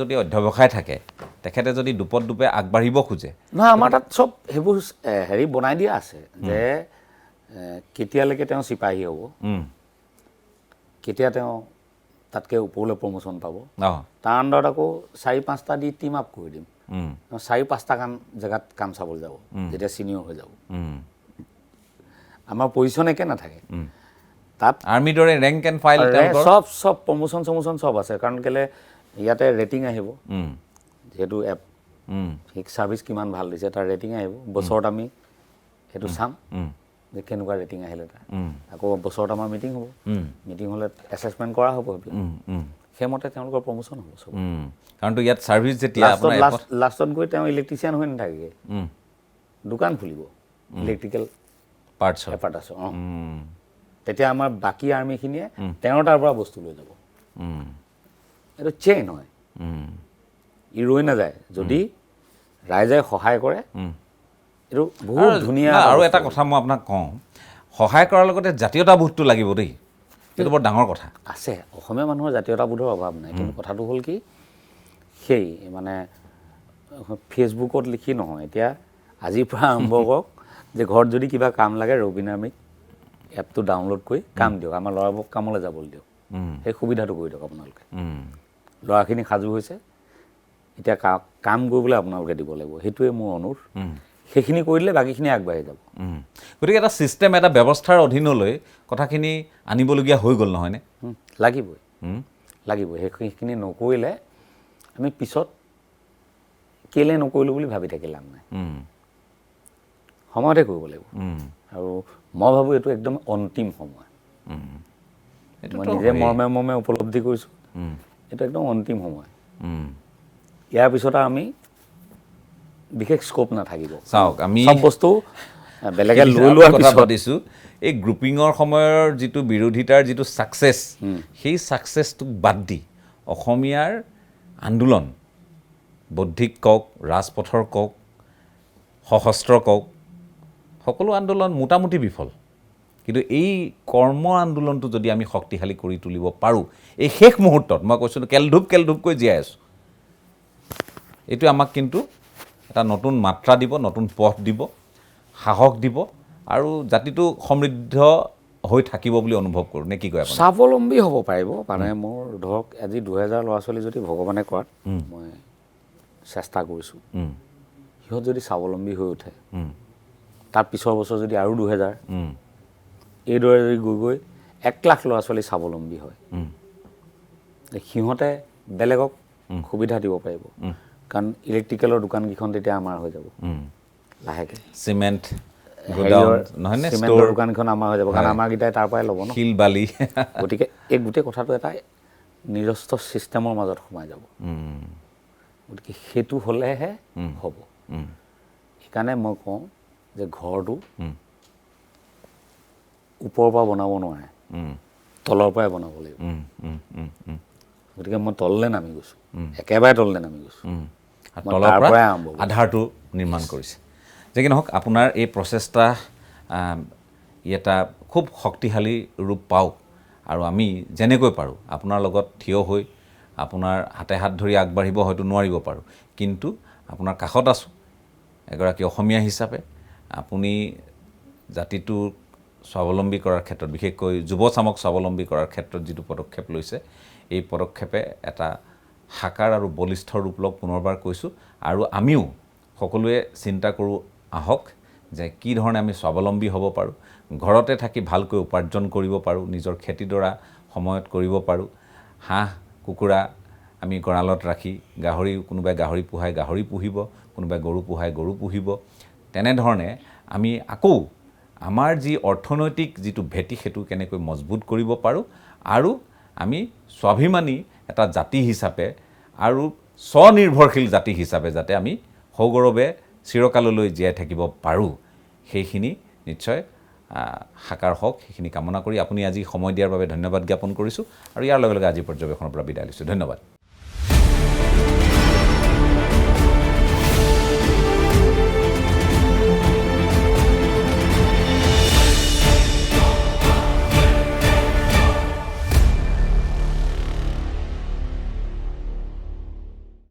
যদি অধ্যৱসায় থাকে, তেখেতে যদি দুপে আগবাঢ়িব খোজে, নহয়, আমাৰ তাত চব সেইবোৰ হেৰি বনাই দিয়া আছে যে কেতিয়ালৈকে তেওঁ চিপাহী হ'ব, কেতিয়া তেওঁ তাতকৈ ওপৰলৈ প্ৰমোশ্যন পাব, তাৰ আণ্ডাৰত আকৌ 4-5টা দি টিম আপ কৰি দিম। 4-5টা জেগাত কাম চাবলৈ যাব যেতিয়া ছিনিয়ৰ হৈ যাব। আমাৰ পজিশ্যন একে নাথাকে তাত। আৰ্মিৰ দৰে ৰেংক এণ্ড ফাইল চব প্ৰমোশ্যন চব আছে, কাৰণ কেলৈ ইয়াতে ৰেটিং আহিব, যিহেতু এপ ছাৰ্ভিচ কিমান ভাল দিছে তাৰ ৰেটিং আহিব। বছৰত আমি সেইটো চাম যে কেনেকুৱা ৰেটিং আহিলে তাৰ। আকৌ বছৰত আমাৰ মিটিং হ'ব, মিটিং হ'লে এছেছমেণ্ট কৰা হ'ব, সেইমতে তেওঁলোকৰ প্ৰমোশ্যন হ'ব চব। কাৰণ ইয়াত ছাৰ্ভিচ যেতিয়া লাষ্টত গৈ তেওঁ ইলেক্ট্ৰিচিয়ান হৈ নাথাকে, দোকান খুলিব ইলেক্ট্ৰিকেল পাৰ্টছ এপাৰ্টাছৰ। তেতিয়া আমাৰ বাকী আৰ্মিখিনিয়ে তেওঁৰ তাৰ পৰা বস্তু লৈ যাব। এইটো চেইন হয়, ই ৰৈ নাযায়। যদি ৰাইজে সহায় কৰে, এইটো বহুত ধুনীয়া। আৰু এটা কথা মই আপোনাক কওঁ, সহায় কৰাৰ লগতে জাতীয়তাবোধটো লাগিব দেই, সেইটো বৰ ডাঙৰ কথা। আছে, অসমীয়া মানুহৰ জাতীয়তাবোধৰ অভাৱ নাই, কিন্তু কথাটো হ'ল কি, সেই মানে ফেচবুকত লিখি নহয়, এতিয়া আজিৰ পৰা আৰম্ভ কৰক যে ঘৰত যদি কিবা কাম লাগে ৰবীন আৰ্মিক এপটো ডাউনলোড কৰি কাম দিয়ক, আমাৰ ল'ৰাবোৰক কামলৈ যাবলৈ দিয়ক, সেই সুবিধাটো কৰি দিয়ক আপোনালোকে। ল'ৰাখিনি সাজু হৈছে, এতিয়া কাম কৰিবলৈ আপোনালোকে দিব লাগিব, সেইটোৱে মোৰ অনুৰোধ। সেইখিনি কৰি দিলে বাকীখিনি আগবাঢ়ি যাব। গতিকে এটা ছিষ্টেম, এটা ব্যৱস্থাৰ অধীনলৈ কথাখিনি আনিবলগীয়া হৈ গ'ল, নহয়নে? লাগিবই। সেইখিনি নকৰিলে আমি পিছত কেলৈ নকৰিলোঁ বুলি ভাবি থাকি লাভ নাই, সময়তে কৰিব লাগিব। আৰু মই ভাবোঁ এইটো একদম অন্তিম সময়। মই নিজে মৰ্মে উপলব্ধি কৰিছোঁ, এইটো একদম অন্তিম সময়। ইয়াৰ পিছত আমি বিশেষ স্কোপ নাথাকিব। চাওক, আমি চব বস্তু বেলেগে লৈ লোৱাৰ কথা পিছত পাতিছোঁ, এই গ্ৰুপিঙৰ সময়ৰ যিটো বিৰোধিতাৰ যিটো ছাকচেছ, সেই ছাকচেছটোক বাদ দি অসমীয়াৰ আন্দোলন, বৌদ্ধিক কওক, ৰাজপথৰ কওক, সশস্ত্ৰ কওক, সকলো আন্দোলন মোটামুটি বিফল। কিন্তু এই কৰ্ম আন্দোলনটো যদি আমি শক্তিশালী কৰি তুলিব পাৰোঁ, এই শেষ মুহূৰ্তত মই কৈছোঁ কেলধূপকৈ জীয়াই আছোঁ, এইটো আমাক কিন্তু এটা নতুন মাত্ৰা দিব, নতুন পথ দিব, সাহস দিব, আৰু জাতিটো সমৃদ্ধ হৈ থাকিব বুলি অনুভৱ কৰোঁ। নে কি কয় আপুনি? স্বাৱলম্বী হ'ব পাৰিব। মানে মোৰ ধৰক আজি 2000 ল'ৰা ছোৱালী যদি ভগৱানে কৰাত মই চেষ্টা কৰিছোঁ, সিহঁত যদি স্বাৱলম্বী হৈ উঠে, তাৰ পিছৰ বছৰ যদি আৰু 2000, এইদৰে যদি গৈ 1 লাখ ল'ৰা ছোৱালী স্বাৱলম্বী হয়, সিহঁতে বেলেগক সুবিধা দিব পাৰিব। কাৰণ ইলেক্ট্ৰিকেলৰ দোকানকেইখন তেতিয়া আমাৰ হৈ যাব লাহেকৈ, চিমেণ্ট চিমেণ্টৰ দোকানখন আমাৰ হৈ যাব, কাৰণ আমাৰকেইটাই তাৰ পৰাই ল'ব ন, শিল বালি। গতিকে এই গোটেই কথাটো এটা নিজস্ব ছিষ্টেমৰ মাজত সোমাই যাব। গতিকে সেইটো হ'লেহে হ'ব। সেইকাৰণে মই কওঁ যে ঘৰটো ওপৰৰ পৰা বনাব নোৱাৰে, তলৰ পৰাই বনাব লাগিব। গতিকে মই তললৈ নামি গৈছোঁ, একেবাৰে তললৈ নামি গৈছোঁ। তলৰ পৰা আধাৰটো নিৰ্মাণ কৰিছে। যে কি নহওক, আপোনাৰ এই প্ৰচেষ্টা এটা খুব শক্তিশালী ৰূপ পাওক, আৰু আমি যেনেকৈ পাৰোঁ আপোনাৰ লগত থিয় হৈ আপোনাৰ হাতে হাত ধৰি আগবাঢ়িব হয়তো নোৱাৰিব পাৰোঁ, কিন্তু আপোনাৰ কাষত আছোঁ এগৰাকী অসমীয়া হিচাপে। আপুনি জাতিটো স্বাৱলম্বী কৰাৰ ক্ষেত্ৰত, বিশেষকৈ যুৱচামক স্বাৱলম্বী কৰাৰ ক্ষেত্ৰত যিটো পদক্ষেপ লৈছে, এই পদক্ষেপে এটা সাকাৰ আৰু বলিষ্ঠ ৰূপ লওক, পুনৰবাৰ কৈছোঁ। আৰু আমিও সকলোৱে চিন্তা কৰোঁ আহক যে কি ধৰণে আমি স্বাৱলম্বী হ'ব পাৰোঁ, ঘৰতে থাকি ভালকৈ উপাৰ্জন কৰিব পাৰোঁ, নিজৰ খেতিডৰা সময়ত কৰিব পাৰোঁ, হাঁহ কুকুৰা আমি গঁৰালত ৰাখি, কোনোবাই গাহৰি পোহাই গাহৰি পুহিব, কোনোবাই গৰু পোহাই গৰু পুহিব। তেনেধৰণে আমি আকৌ আমাৰ যি অৰ্থনৈতিক যিটো ভেটি সেইটো কেনেকৈ মজবুত কৰিব পাৰোঁ, আৰু আমি স্বাভিমানী এটা জাতি হিচাপে আৰু স্বনিৰ্ভৰশীল জাতি হিচাপে যাতে আমি সগৌৰৱে চিৰকাললৈ জীয়াই থাকিব পাৰোঁ, সেইখিনি নিশ্চয় সাকাৰ হওক, সেইখিনি কামনা কৰি আপুনি আজি সময় দিয়াৰ বাবে ধন্যবাদ জ্ঞাপন কৰিছোঁ, আৰু ইয়াৰ লগে লগে আজিৰ পৰ্যবেক্ষণৰ পৰা বিদায় লৈছোঁ। ধন্যবাদ।